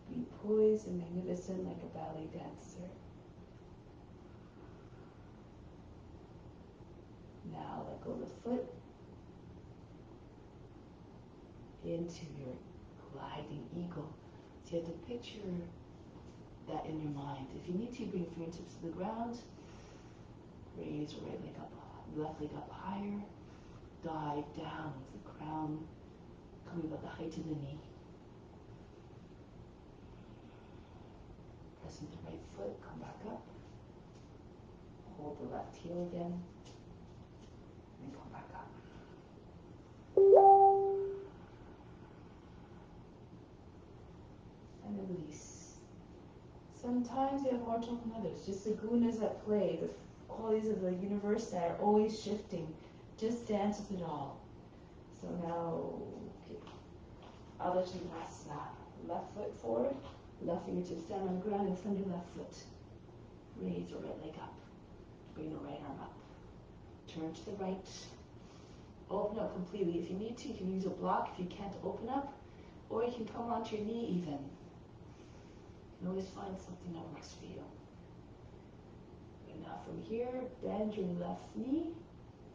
Be poised and magnificent like a ballet dancer. Now let go of the foot into your gliding eagle. So you have to picture that in your mind. If you need to, bring your fingertips to the ground. Raise your right leg up, left leg up higher. Dive down with the crown coming about the height of the knee. Press into the right foot, come back up. Hold the left heel again. And come back up. and release. Sometimes you have more talk than others. Just the gunas at play, the qualities of the universe that are always shifting. Just dance with it all. So now, okay. Adho Chandasana. Left foot forward, left fingertips down on the ground in front of your left foot. Raise your right leg up. Bring your right arm up. Turn to the right. Open up completely. If you need to, you can use a block if you can't open up, or you can come onto your knee even. You can always find something that works for you. And now from here, bend your left knee.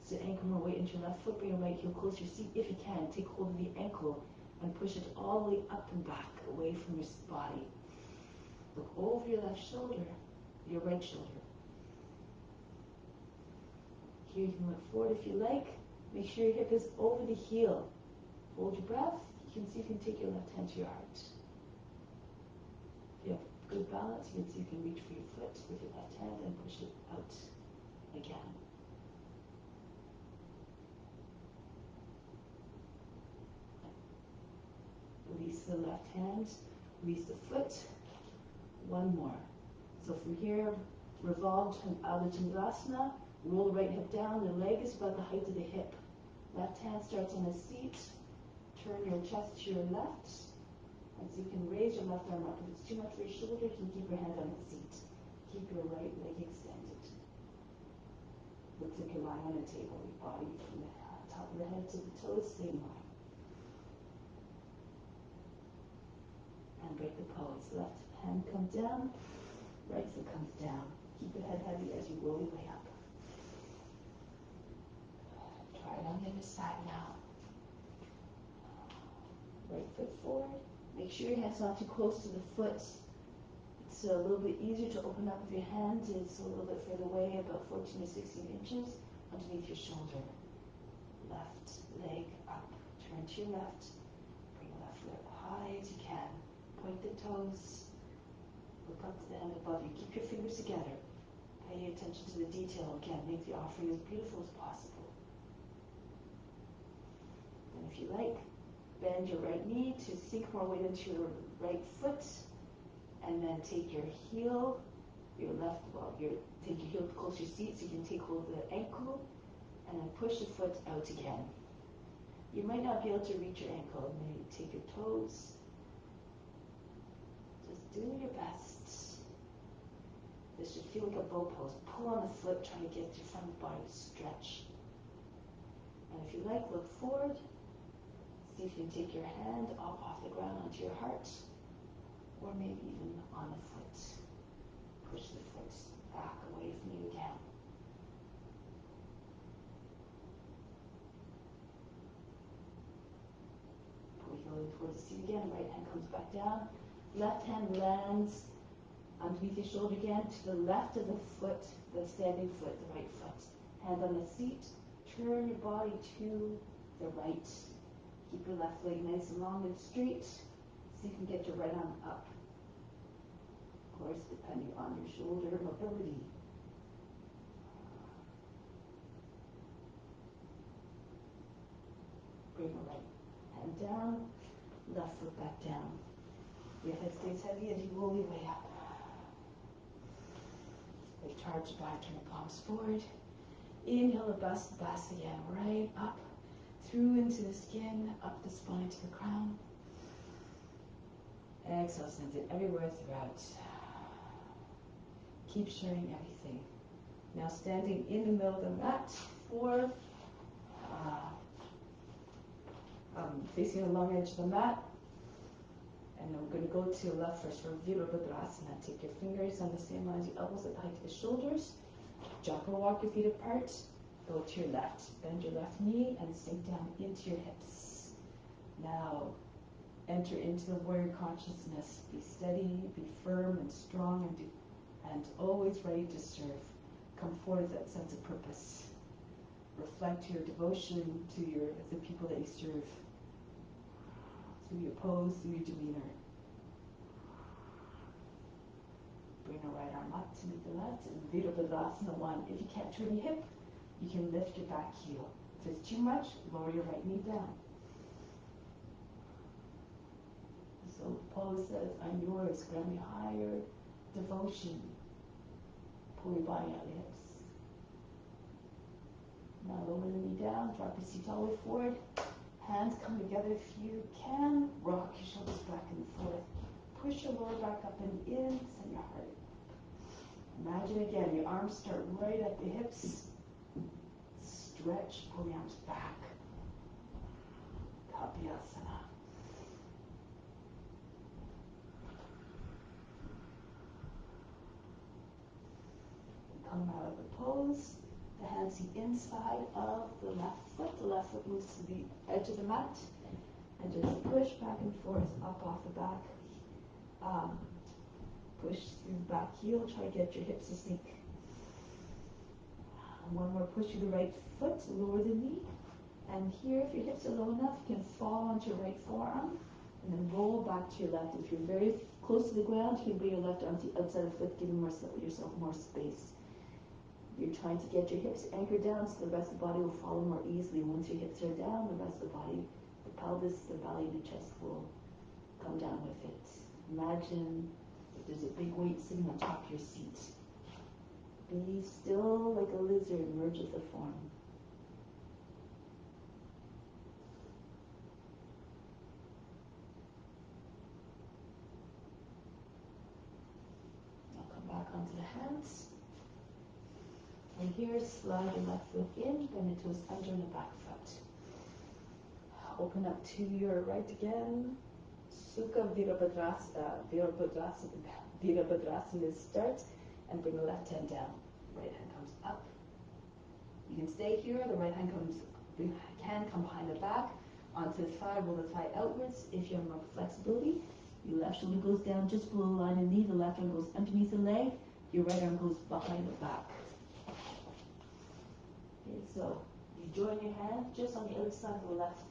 So anchor more weight into your left foot. Bring your right heel close to your seat if you can. Take hold of the ankle and push it all the way up and back, away from your body. Look over your left shoulder, your right shoulder. Here you can look forward if you like. Make sure your hip is over the heel. Hold your breath. You can see you can take your left hand to your heart. If you have good balance, you can see you can reach for your foot with your left hand and push it out again. Release the left hand, release the foot. One more. So from here, revolve Adho Chandasana. Roll the right hip down, the leg is about the height of the hip. Left hand starts on the seat. Turn your chest to your left. And so you can raise your left arm up. If it's too much for your shoulder, you can keep your hand on the seat. Keep your right leg extended. Looks like you're lying on a table. Your body from the top of the head to the toes, same line. And break the pose. Left hand comes down, right foot comes down. Keep your head heavy as you roll your way up. Try it on the other side now. Right foot forward. Make sure your hand's not too close to the foot. It's a little bit easier to open up with your hand. It's a little bit further away, about 14 to 16 inches underneath your shoulder. Left leg up. Turn to your left. Bring your left foot up high as you can. Point the toes. Look up to the hand above you. Keep your fingers together. Pay attention to the detail again. Make the offering as beautiful as possible. And if you like, bend your right knee to sink more weight into your right foot. And then take your heel, your left, take your heel close to your seat so you can take hold of the ankle. And then push the foot out again. You might not be able to reach your ankle. Maybe take your toes. Just do your best. This should feel like a bow pose. Pull on the foot, trying to get your front body to stretch. And if you like, look forward. See if you can take your hand up off the ground onto your heart, or maybe even on the foot. Push the foot back away from you again. Pull your heel in towards the seat again. Right hand comes back down. Left hand lands underneath your shoulder again to the left of the foot, the standing foot, the right foot. Hand on the seat. Turn your body to the right. Keep your left leg nice and long and straight so you can get your right arm up. Of course, depending on your shoulder mobility. Bring your right hand down, left foot back down. Your head stays heavy as you roll your way up. Charge back, turn the palms forward. Inhale the best again, right up. Through into the skin, up the spine to the crown. Exhale, sends it everywhere throughout. Keep sharing everything. Now standing in the middle of the mat for facing the long edge of the mat. And then we're going to go to left first for Virabhadrasana. Take your fingers on the same line as your elbows at the height of the shoulders. Jump or walk your feet apart. Go to your left. Bend your left knee and sink down into your hips. Now, enter into the warrior consciousness. Be steady, be firm and strong, and always ready to serve. Come forward with that sense of purpose. Reflect your devotion to the people that you serve. Through your pose, through your demeanor. Bring the right arm up to meet the left. And Virabhadrasana 1. If you can't turn your hip, you can lift your back heel. If it's too much, lower your right knee down. So pose that is yours. Grant me higher devotion. Pull your body out of the hips. Now lower the knee down, drop your seat all the way forward. Hands come together if you can. Rock your shoulders back and forth. Push your lower back up and in. Send your heart. Imagine again, your arms start right at the hips. Stretch, pull the arms back. Asana. Come out of the pose. The hands the inside of the left foot. The left foot moves to the edge of the mat. And just push back and forth up off the back. Push through the back heel. Try to get your hips to sink. And one more push through the right foot. Lower the knee. And here, if your hips are low enough, you can fall onto your right forearm and then roll back to your left. If you're very close to the ground, you can bring your left arm to the outside of the foot, giving yourself more space. You're trying to get your hips anchored down so the rest of the body will follow more easily. Once your hips are down, the rest of the body, the pelvis, the belly, the chest will come down with it. Imagine if there's a big weight sitting on top of your seat. Be still like a lizard, merge with the form. Back onto the hands. And here, slide your left foot in, bend your toes under the back foot. Open up to your right again. Sukha Virabhadrasana start, and bring the left hand down. Right hand comes up. You can stay here. The right hand can come behind the back, onto the thigh, roll the thigh outwards. If you have more flexibility, your left shoulder goes down just below the line of the knee. The left arm goes underneath the leg. Your right arm goes behind the back. Okay, so you join your hand just on the outside of the left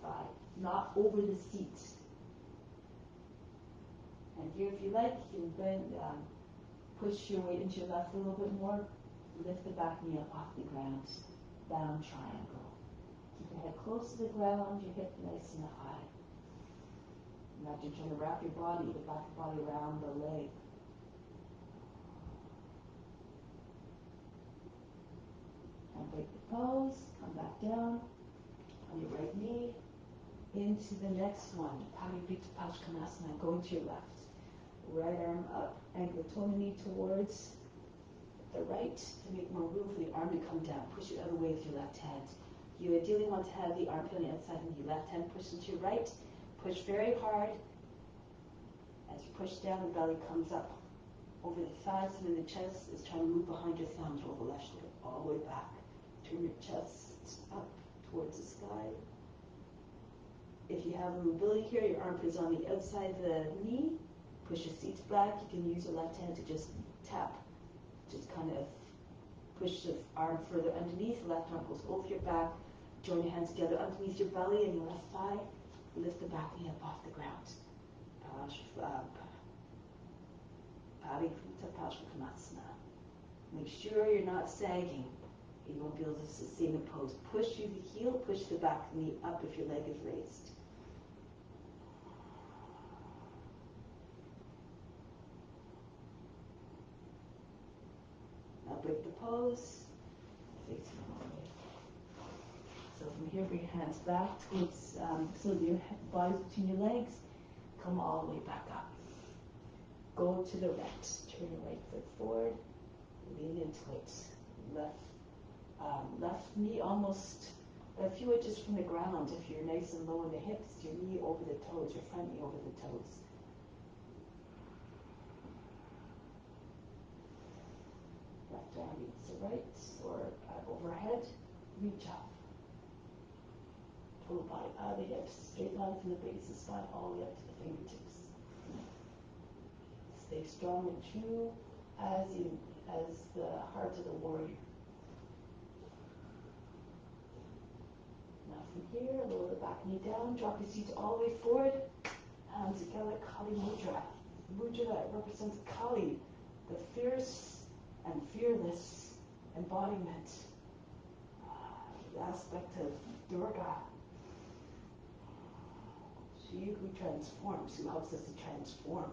thigh, not over the seat. And here, if you like, you can bend, push your weight into your left a little bit more. Lift the back knee up off the ground. Bound triangle. Keep your head close to the ground. Your hip nice and high. Imagine trying to wrap your body, the back of the body around the leg. And break the pose, come back down on your right knee, into the next one, Paripitapashkanasana, going to your left. Right arm up, angle the toe and the knee towards the right to make more room for the arm to come down. Push it out of the way with your left hand. You ideally want to have the armpit on the outside and your left hand push into your right. Push very hard. As you push down, the belly comes up over the thighs, and then the chest is trying to move behind your thumbs, roll the left shoulder all the way back. Turn your chest up towards the sky. If you have a mobility here, your armpit is on the outside of the knee. Push your seats back. You can use your left hand to just tap. Just kind of push the arm further underneath. The left arm goes over your back. Join your hands together underneath your belly and your left thigh. Lift the back knee up off the ground. Paripitapashkanasana. Make sure you're not sagging. You won't be able to sustain the pose. Push through the heel, push the back knee up if your leg is raised. Now break the pose. Face forward. So from here, bring your hands back towards, so your body's between your legs. Come all the way back up. Go to the right. Turn your right foot forward. Lean into it. Left knee almost a few inches from the ground. If you're nice and low in the hips, your knee over the toes, your front knee over the toes. Left arm meets the right, or overhead. Reach up. Pull the body out of the hips, straight line from the base of the spine all the way up to the fingertips. Stay strong and true as the heart of the warrior. Now from here, lower the back knee down, drop your seat all the way forward, hands together, Kali Mudra. Mudra that represents Kali, the fierce and fearless embodiment, the aspect of Durga. She transforms, who helps us to transform.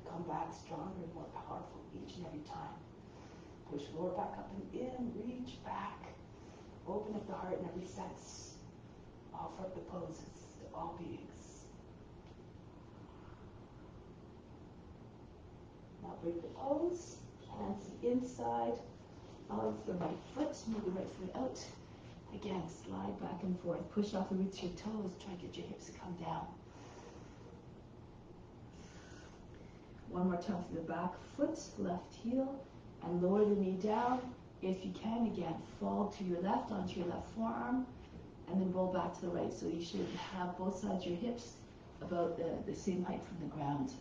Come back stronger and more powerful each and every time. Push lower back up and in, reach back. Open up the heart in every sense. Offer up the poses to all beings. Now bring the pose, hands to the inside of the right foot, move the right foot out. Again, slide back and forth. Push off the roots of your toes. Try to get your hips to come down. One more time for the back foot, left heel, and lower the knee down. If you can, again, fall to your left, onto your left forearm, and then roll back to the right. So you should have both sides of your hips about the same height from the ground.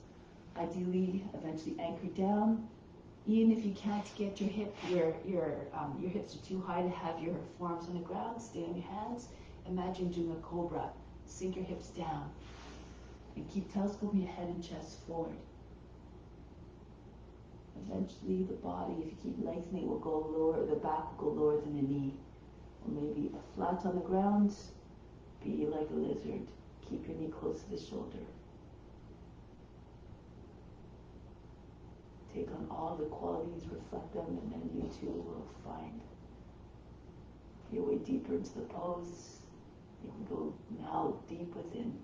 Ideally, eventually anchor down. Even if you can't get your hips are too high to have your forearms on the ground, stay on your hands. Imagine doing a cobra. Sink your hips down. And keep telescoping your head and chest forward. Eventually the body, if you keep lengthening, will go lower, the back will go lower than the knee. Or maybe flat on the ground, be like a lizard. Keep your knee close to the shoulder. Take on all the qualities, reflect them, and then you too will find your way deeper into the pose. You can go now deep within.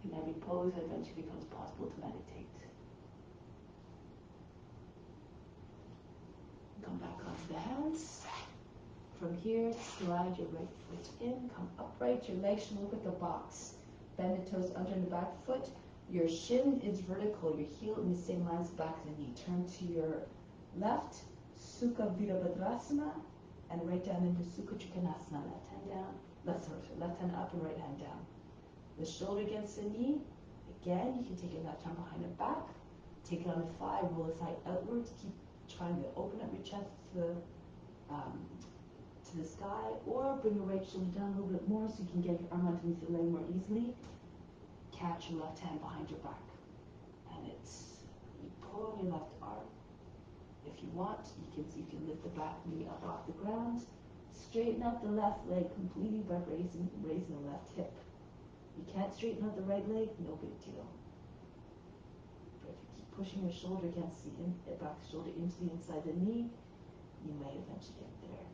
In every pose, it eventually becomes possible to meditate. Come back onto the hands. From here, slide your right foot in, come upright. Your legs should look like a box. Bend the toes under the back foot. Your shin is vertical, your heel in the same line as the back of the knee. Turn to your left, Sukha Virabhadrasana, and right down into Sukha Trikonasana. Left hand down, left hand up and right hand down. The shoulder against the knee. Again, you can take your left arm behind the back, take it on the thigh, roll the thigh outwards. Keep trying to open up your chest to the sky, or bring your right shoulder down a little bit more so you can get your arm underneath your leg more easily. Catch your left hand behind your back. And it's, you pull on your left arm. If you want, you can lift the back knee up off the ground. Straighten out the left leg completely by raising the left hip. You can't straighten out the right leg, no big deal. But if you keep pushing your shoulder against the back shoulder into the inside of the knee, you may eventually get there.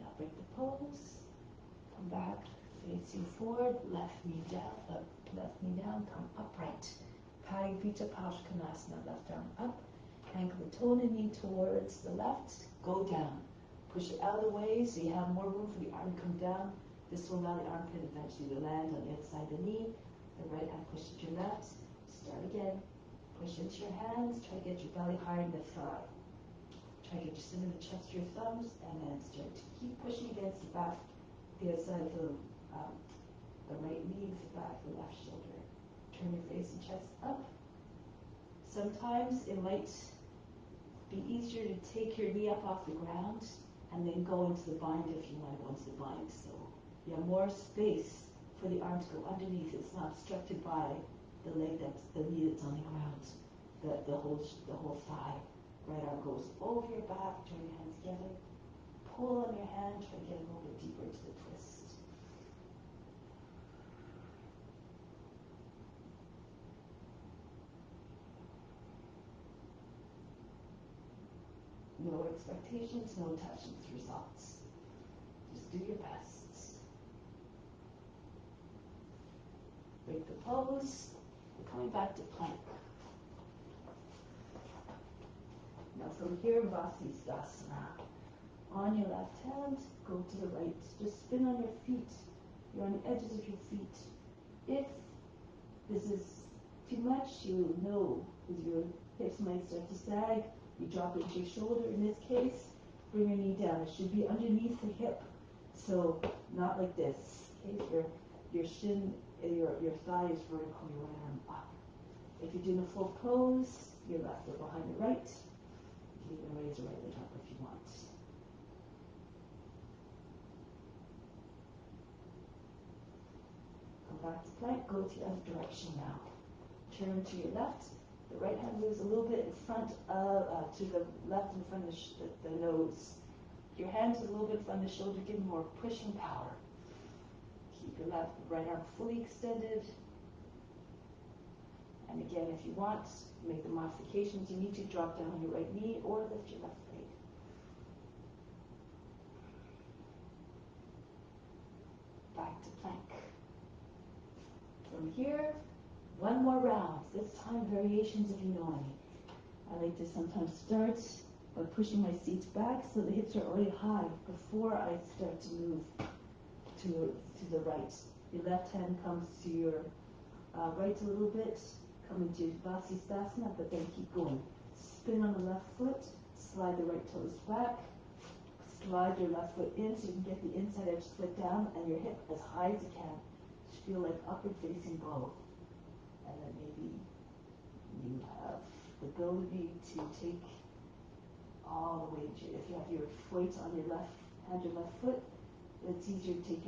Now break the pose, come back, facing forward, left knee down, come upright. Parivita Parsvanasana, left arm up, ankle the toe and the knee towards the left, go down. Push it out of the way so you have more room for the arm to come down. This will allow the armpit eventually to land on the outside of the knee. The right hand pushes to your left. Start again. Push into your hands. Try to get your belly higher than the thigh. Try to get your center of the chest to your thumbs, and then start to keep pushing against the back, the outside of the right knee, the back of the left shoulder. Turn your face and chest up. Sometimes it might be easier to take your knee up off the ground and then go into the bind if you want to go into the bind. So you have more space for the arm to go underneath. It's not obstructed by the knee that's on the ground. The whole thigh. Right arm goes over your back, join your hands together. Pull on your hand, try to get a little bit deeper into the twist. No expectations, no attachment to results. Just do your best. Break the pose. We're coming back to plank. Now from here, Vasisthasana. On your left hand, go to the right. Just spin on your feet. You're on the edges of your feet. If this is too much, you know, because your hips might start to sag. You drop it to your shoulder. In this case, bring your knee down. It should be underneath the hip. So not like this. Okay, your shin, your thigh is vertical, your right arm up. If you're doing a full pose, your left foot behind the right. You can even raise your right leg up if you want. Come back to plank. Go to the other direction now. Turn to your left. The right hand moves a little bit in front of, to the left in front of the nose. Your hand is a little bit in front of the shoulder, give more pushing power. Keep your right arm fully extended. And again, if you want, make the modifications. You need to drop down on your right knee or lift your left leg. Back to plank. From here, one more round. This time, variations if you know any. I like to sometimes start by pushing my seats back so the hips are already high before I start to move to the right. Your left hand comes to your right a little bit, come into Vasisthasana, but then keep going. Spin on the left foot, slide the right toes back, slide your left foot in so you can get the inside edge split down and your hip as high as you can. Just feel like upward facing bow. And then maybe you have the ability to take all the way to, if you have your weight on your left hand, your left foot, it's easier to take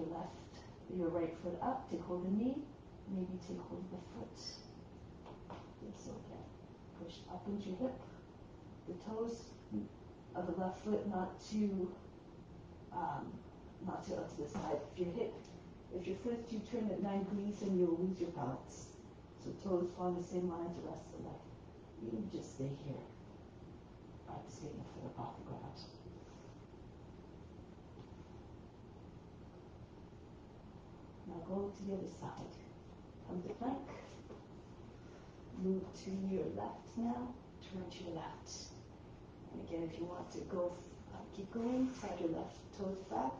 your right foot up, take hold of the knee, maybe take hold of the foot. So again, push up into your hip, the toes of the left foot not too out to the side. If your foot is too turned at 90 degrees, then you'll lose your balance. So toes follow the same line as the rest of the leg. You just stay here. Practice getting the foot up off the ground. Now go to the other side. Come to plank. Move to your left now. Turn to your left. And again, if you want to go, keep going. Slide your left toes back.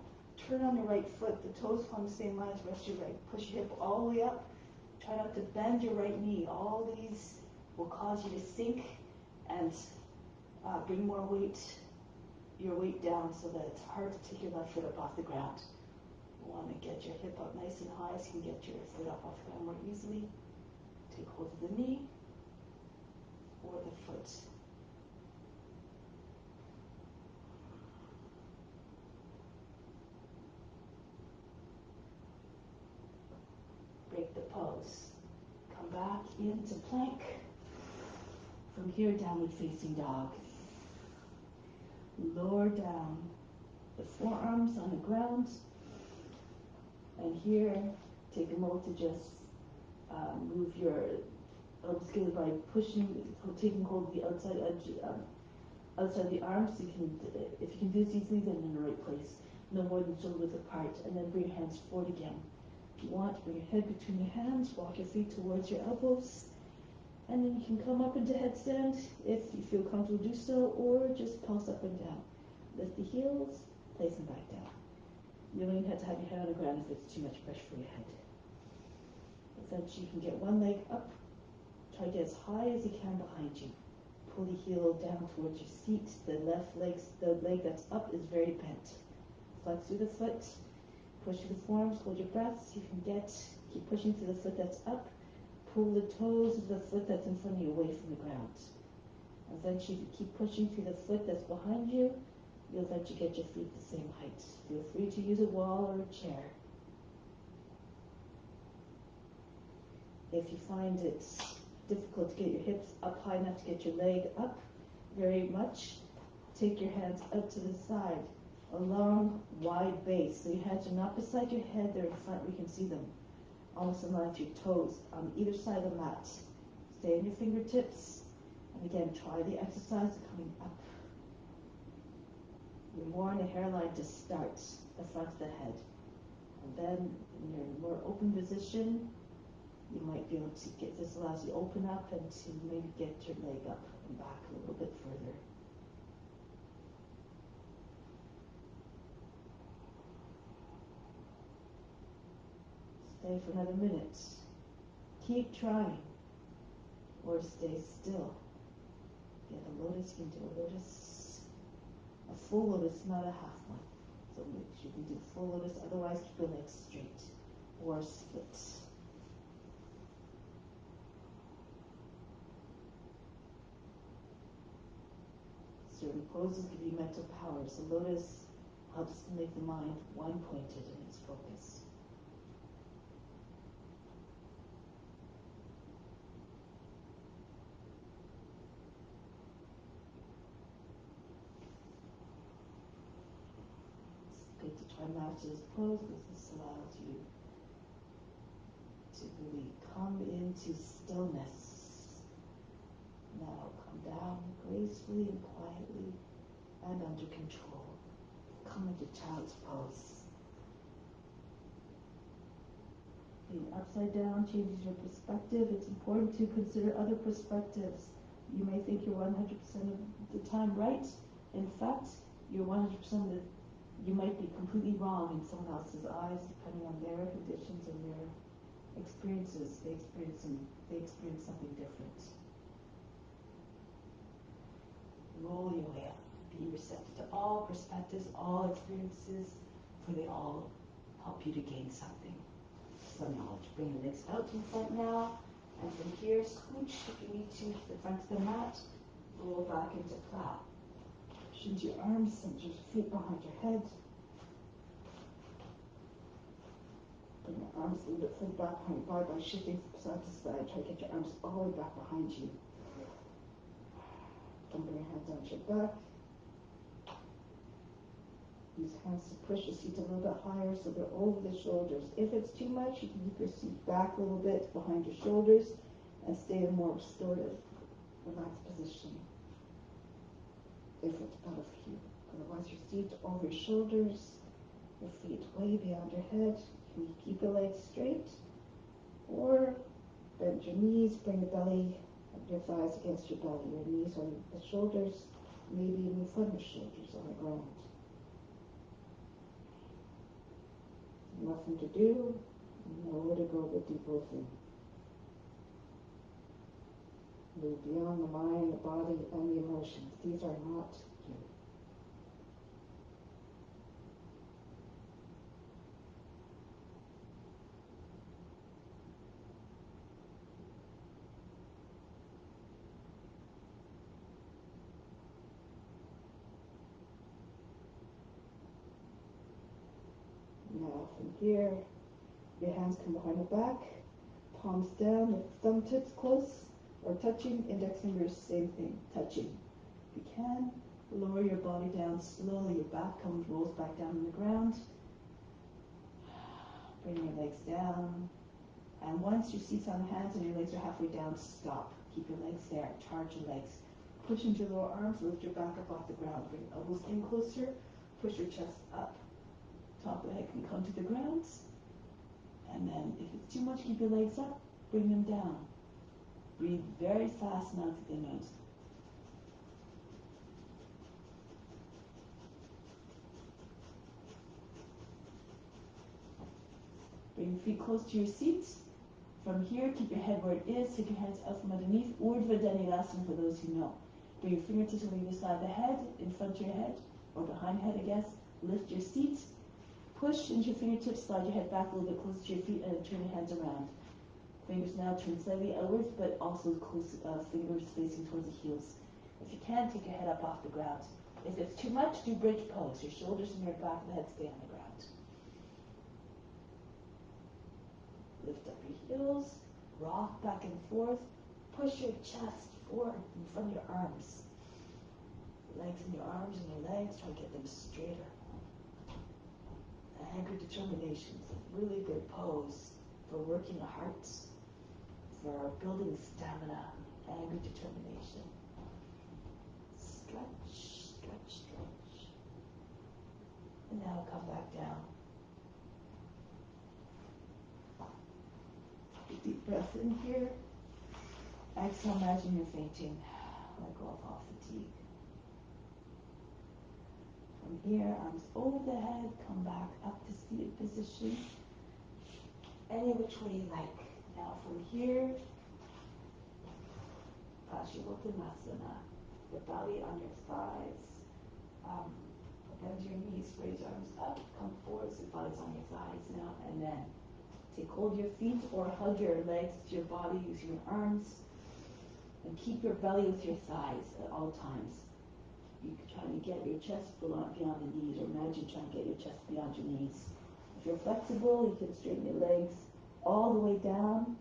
Turn on your right foot. The toes follow the same line as the rest of your leg. Push your hip all the way up. Try not to bend your right knee. All these will cause you to sink and bring more weight, your weight down so that it's hard to take your left foot up off the ground. You want to get your hip up nice and high so you can get your foot up off the ground more easily. Take hold of the knee or the foot. Break the pose. Come back into plank. From here, downward facing dog. Lower down the forearms on the ground. And here, take a moment to just move your elbows together by taking hold of the outside edge, outside the arms. So you can, if you can do this easily, then in the right place. No more than shoulder width apart. And then bring your hands forward again. If you want, bring your head between your hands, walk your feet towards your elbows, and then you can come up into headstand if you feel comfortable to do so, or just pulse up and down. Lift the heels, place them back down. You don't even have to have your head on the ground if it's too much pressure for your head. Essentially, you can get one leg up, try to get as high as you can behind you. Pull the heel down towards your seat. The leg that's up is very bent. Flex through the foot, push through the forearms, hold your breaths. You can keep pushing through the foot that's up. Pull the toes of the foot that's in front of you away from the ground. Eventually, if you keep pushing through the foot that's behind you, you'll eventually get your feet the same height. Feel free to use a wall or a chair. If you find it's difficult to get your hips up high enough to get your leg up very much, take your hands out to the side, a long, wide base. So your hands are not beside your head, they're in front, we can see them. Almost in line with your toes on either side of the mat. Stay on your fingertips, and again, try the exercise of coming up. You're more in a hairline to start, the front of the head. And then, when you're in a more open position, you might be able to get, this allows you to open up and to maybe get your leg up and back a little bit further. Stay for another minute. Keep trying. Or stay still. Get a lotus, you can do a lotus. A full lotus, not a half one. So you can do full lotus, otherwise keep your legs straight. Or split. Certain poses give you mental power. So lotus helps to make the mind one-pointed in its focus. good to try master this pose because this allows you to really come into stillness. Now come down gracefully and quietly and under control. Come into child's pose. Being upside down changes your perspective. It's important to consider other perspectives. You may think you're 100% of the time right. In fact, you're 100% of the you might be completely wrong in someone else's eyes, depending on their conditions and their experiences. They experience something different. Roll your way up. Be receptive to all perspectives, all experiences, for they all help you to gain something. Some knowledge. Bring the legs out to the front now. And from here, scooch if you need to the front of the mat. Roll back into plow. Push into your arms, send your feet behind your head. Bring your arms a little bit further back behind your body by shifting from side to side. Try to get your arms all the way back behind you. Don't bring your hands down to your back. Use hands to push your seat a little bit higher so they're over the shoulders. If it's too much, you can keep your seat back a little bit behind your shoulders and stay in a more restorative, relaxed position. If it's better for you. Otherwise, your seat over your shoulders, your feet way beyond your head. You can keep your legs straight, or bend your knees, bring your belly, your thighs against your belly, your knees on the shoulders, maybe even in front of your shoulders on the ground. Nothing to do, nowhere to go but deep within. Move beyond the mind, the body, and the emotions. These are not you. Now from here, your hands come behind your back, palms down, with thumb tips close or touching, index fingers, same thing, touching. If you can, lower your body down slowly, your back rolls back down on the ground. Bring your legs down. And once your seat's on the hands and your legs are halfway down, stop. Keep your legs there, charge your legs. Push into your lower arms, lift your back up off the ground. Bring elbows in closer, push your chest up. Top of the head can come to the ground. And then if it's too much, keep your legs up, bring them down. Breathe very fast now through the nose. Bring your feet close to your seat. From here, keep your head where it is. Take your hands out from underneath. Urdhva Dhanurasana for those who know. Bring your fingertips over either side of the head, in front of your head, or behind your head, I guess. Lift your seat. Push into your fingertips, slide your head back a little bit closer to your feet, and then turn your hands around. Fingers now turn slightly outwards, but also close, fingers facing towards the heels. If you can, take your head up off the ground. If it's too much, do bridge pose. Your shoulders and your back of the head stay on the ground. Lift up your heels, rock back and forth. Push your chest forward in front of your arms. Legs in your arms and your legs, try to get them straighter. Anchor determination is a really good pose for working the heart, for building stamina, anchor determination. Stretch, stretch, stretch. And now come back down. Take a deep breath in here. Exhale, imagine you're fainting. Let go of all fatigue. From here, arms over the head, come back up to seated position. Any which way you like. Now from here, Paschimottanasana. Your belly on your thighs. Bend your knees, raise your arms up, come forward, so your body's on your thighs now, and then take hold of your feet or hug your legs to your body using your arms. And keep your belly with your thighs at all times. You can try to get your chest beyond the knees, or imagine trying to get your chest beyond your knees. If you're flexible, you can straighten your legs all the way down.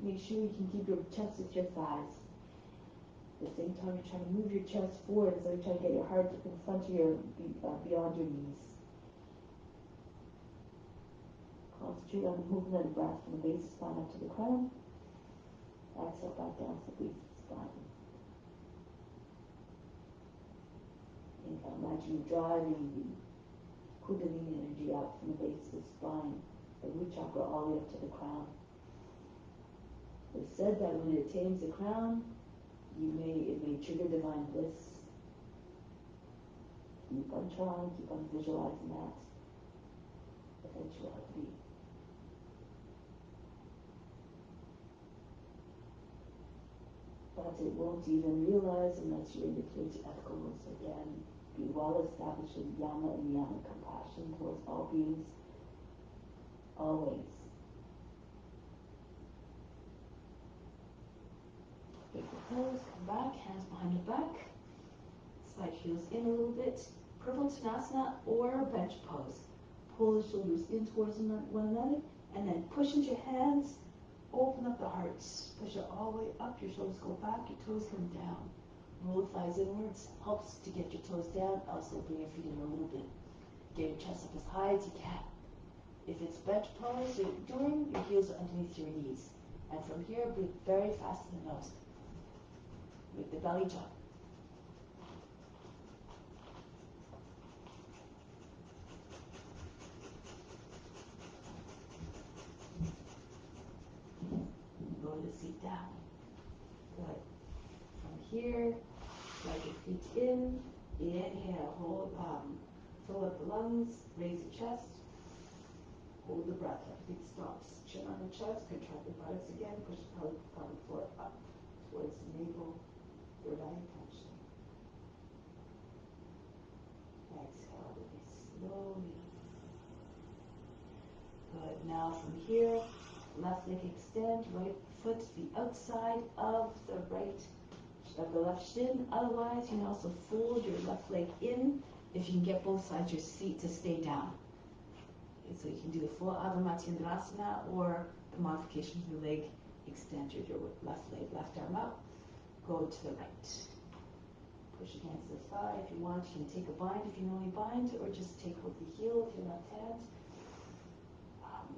Make sure you can keep your chest with your thighs. At the same time, you're trying to move your chest forward, so you're trying to get your heart in front of your, beyond your knees. Concentrate on the movement of the breath from the base of the spine up to the crown. Exhale back down to the base of the spine. Inhale, imagine you driving the Kundalini energy out from the base of the spine, the root chakra all the way up to the crown. It's said that when it attains the crown, it may trigger divine bliss. Keep on trying, keep on visualizing that eventuality. But it won't even realize unless you're in the clear ethical rules again. Be well established in yama and niyama compassion towards all beings, always. Take the toes, come back, hands behind your back. Slide heels in a little bit. Purvottanasana or bench pose. Pull the shoulders in towards one another, and then push into your hands. Open up the heart. Push it all the way up. Your shoulders go back. Your toes come down. Roll the thighs inwards. Helps to get your toes down. Also bring your feet in a little bit. Get your chest up as high as you can. If it's bench pose you're doing, your heels are underneath your knees. And from here, breathe very fast in the nose. Make the belly jump. Lower the seat down. Good. From here, slide your feet in. Inhale, hold, fill up the lungs, raise your chest. Hold the breath, everything stops. Chin on the chest, contract the buttocks again, push the pelvic floor up towards the navel, third eye attention. Exhale, release slowly. Good, now from here, left leg extend, right foot to the outside of the left shin. Otherwise, you can also fold your left leg in if you can get both sides of your seat to stay down. Okay, so you can do the full Ardha Matsyendrasana or the modification of the leg extended, your left leg, left arm out, go to the right. Push against the thigh. If you want, you can take a bind if you normally bind, or just take hold the heel with your left hand.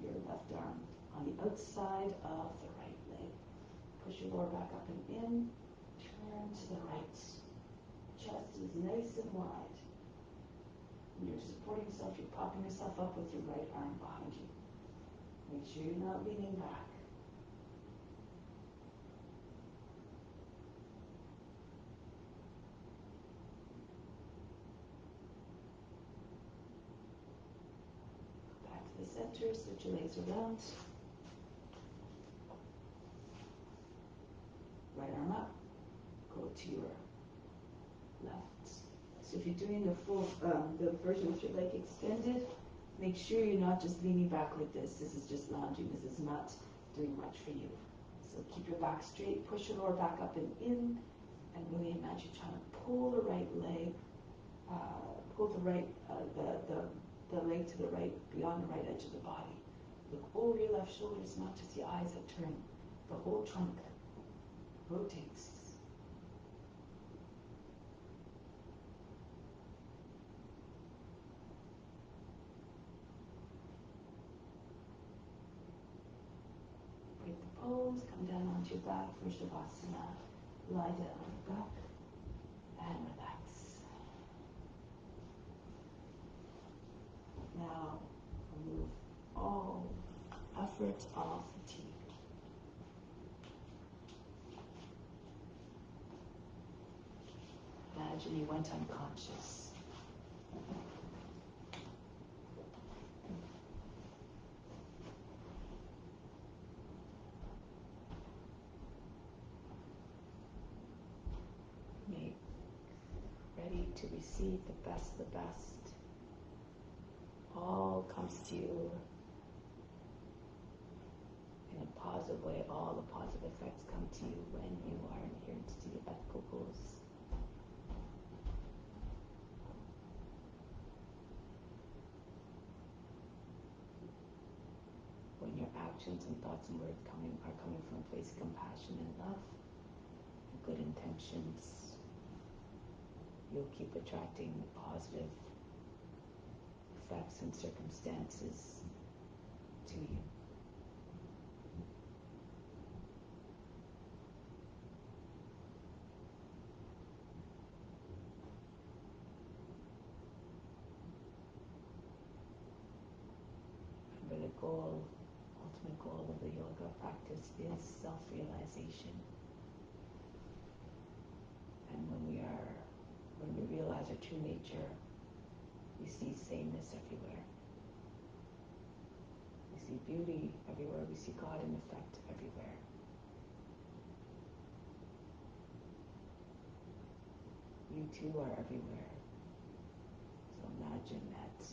Your left arm on the outside of the right leg. Push your lower back up and in. Turn to the right. Chest is nice and wide. When you're supporting yourself, you're propping yourself up with your right arm behind you. Make sure you're not leaning back. Back to the center, switch your legs around. Right arm up, go to your left. So if you're doing the full, the version with your leg extended, make sure you're not just leaning back like this. This is just lounging. This is not doing much for you. So keep your back straight, push your lower back up and in, and really imagine trying to pull the right leg, pull the right, the leg to the right, beyond the right edge of the body. Look over your left shoulders, not just the eyes that turn. The whole trunk rotates. Break the pose, come down onto your back for Shavasana. Lie down on your back and relax. Now remove all effort, all fatigue. Imagine you went unconscious. Make ready to receive the best of the best. All comes to you in a positive way. All the positive effects come to you when you are adherent to the ethical rules. When your actions and thoughts and words are coming from a place of compassion and love, and good intentions, you'll keep attracting positive effects and circumstances to you. Remember, the goal, ultimate goal of the yoga practice is self-realization. And when we realize our true nature, we see sameness everywhere. We see beauty everywhere. We see God in effect everywhere. You too are everywhere. So imagine that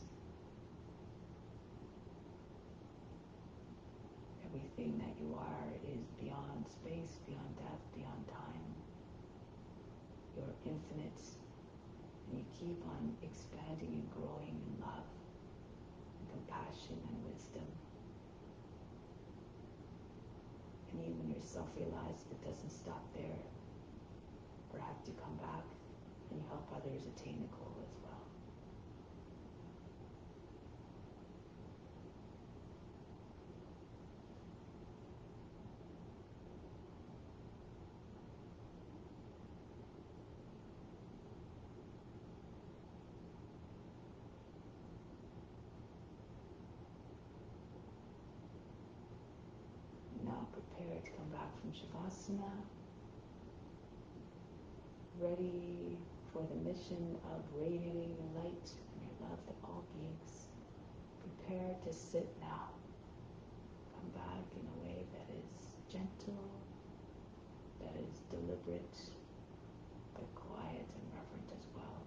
everything that you are is beyond space, beyond depth, beyond time. You're infinite, and you keep on expanding and growing in love, and compassion and wisdom. And even when you're self-realized, it doesn't stop there. Perhaps you come back and you help others attain the goal as well. Now prepare to come back from Shavasana, ready for the mission of radiating your light and your love to all beings. Prepare to sit now. Come back in a way that is gentle, that is deliberate, but quiet and reverent as well.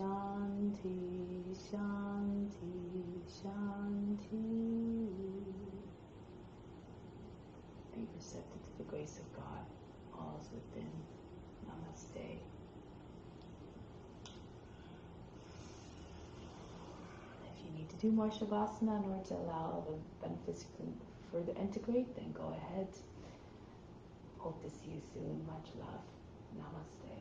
Shanti, Shanti, Shanti. Be receptive to the grace of God. All is within. Namaste. If you need to do more Shavasana in order to allow the benefits to further integrate, then go ahead. Hope to see you soon. Much love. Namaste.